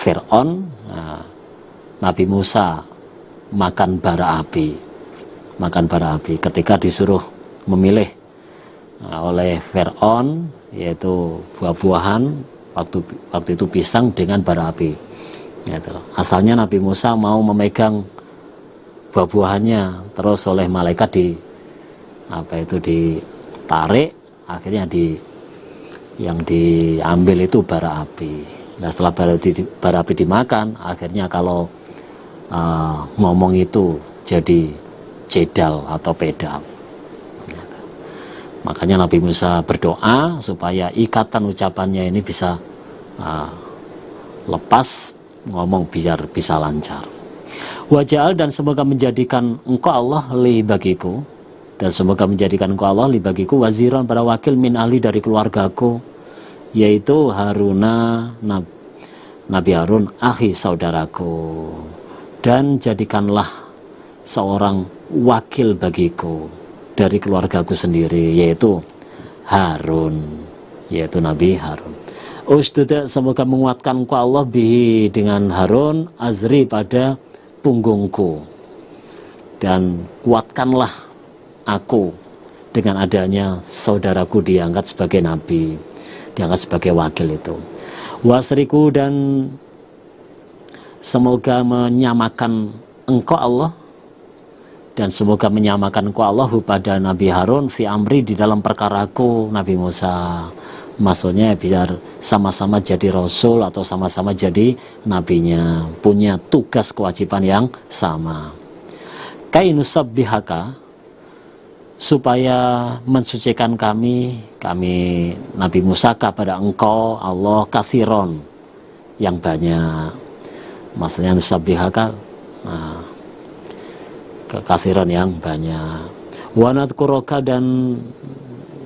Speaker 1: Fir'aun, Nabi Musa makan bara api. Ketika disuruh memilih oleh Fir'aun, yaitu buah-buahan, waktu itu pisang dengan bara api. Asalnya Nabi Musa mau memegang buah-buahannya, terus oleh malaikat ditarik, akhirnya yang diambil itu bara api. Nah, setelah bara api dimakan, akhirnya kalau ngomong itu jadi jedal atau pedal. Makanya Nabi Musa berdoa supaya ikatan ucapannya ini bisa lepas, ngomong biar bisa lancar. Waja'al, dan semoga menjadikan engkau Allah li bagiku, waziran, pada wakil min ahli, dari keluargaku, yaitu Haruna, Nabi Harun, akhi, saudaraku. Dan jadikanlah seorang wakil bagiku dari keluargaku sendiri, yaitu Harun, yaitu Nabi Harun. Usdud, semoga menguatkan engkau Allah bihi, dengan Harun, azri, pada punggungku dan kuatkanlah aku dengan adanya saudaraku diangkat sebagai nabi, diangkat sebagai wakil itu. Wasriku, dan semoga menyamakan engkau Allah, dan semoga menyamakan engkau Allah pada Nabi Harun fi amri, di dalam perkaraku Nabi Musa. Maksudnya biar sama-sama jadi rasul atau sama-sama jadi nabinya, punya tugas kewajiban yang sama. Kainusabbihaka, supaya mensucikan kami Nabi Musa kepada engkau Allah kathiron, yang banyak. Maksudnya nusabbihaka kathiron, yang banyak. Wanadkuroka, dan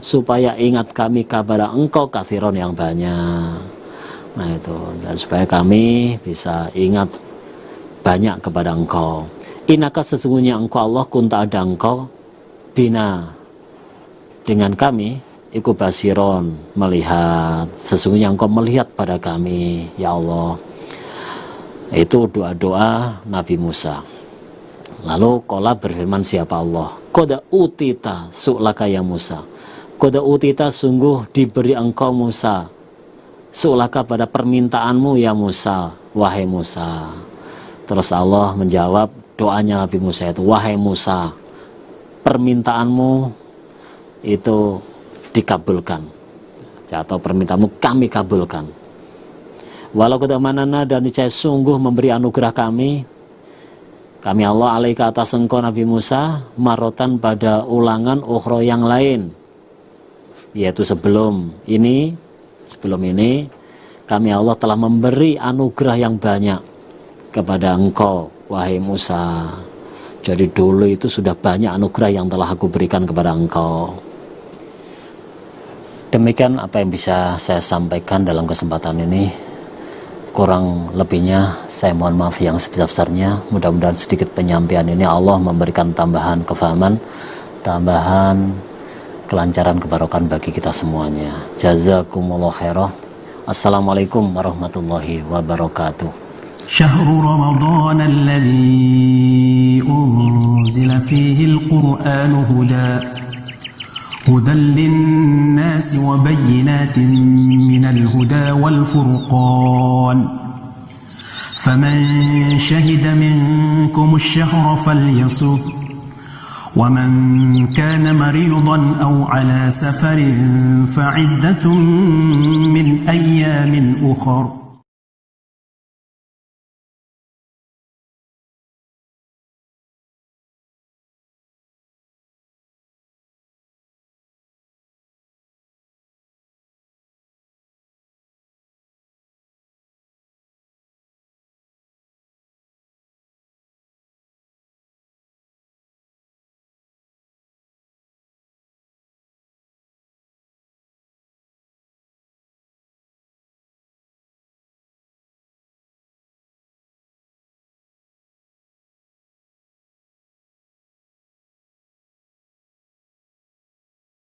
Speaker 1: supaya ingat kami kepada engkau kathiron, yang banyak. Nah itu, dan supaya kami bisa ingat banyak kepada engkau. Inaka, sesungguhnya engkau Allah, kunta, ada engkau, bina, dengan kami, iku basiron, melihat. Sesungguhnya engkau melihat pada kami, ya Allah. Itu doa-doa Nabi Musa. Lalu qala, berfirman siapa Allah, qad utita su'laka ya Musa, qad utita, sungguh diberi engkau Musa, su'laka, pada permintaanmu ya Musa, wahai Musa. Terus Allah menjawab doanya Nabi Musa itu, wahai Musa, permintaanmu itu dikabulkan, atau permintaanmu kami kabulkan. Walau kedamanana, dan niscaya sungguh memberi anugerah kami Allah alaika, atas engkau Nabi Musa, marotan, pada ulangan, ukhro, yang lain, yaitu sebelum ini kami Allah telah memberi anugerah yang banyak kepada engkau wahai Musa. Jadi dulu itu sudah banyak anugerah yang telah aku berikan kepada engkau. Demikian apa yang bisa saya sampaikan dalam kesempatan ini. Kurang lebihnya saya mohon maaf yang sebesar-besarnya. Mudah-mudahan sedikit penyampaian ini Allah memberikan tambahan kefahaman, tambahan kelancaran, kebarokan bagi kita semuanya. Jazakumullah khairah. Assalamualaikum warahmatullahi wabarakatuh.
Speaker 2: Syahrul Ramadan alladzi unzila fihi al-Qur'anu hudan lin-nasi wa bayyinatin minal huda wal furqan. Faman shahida minkum ash-shahra falyasum, wa man kana maridan aw ala safarin fa'iddatun min ayyamin ukhra.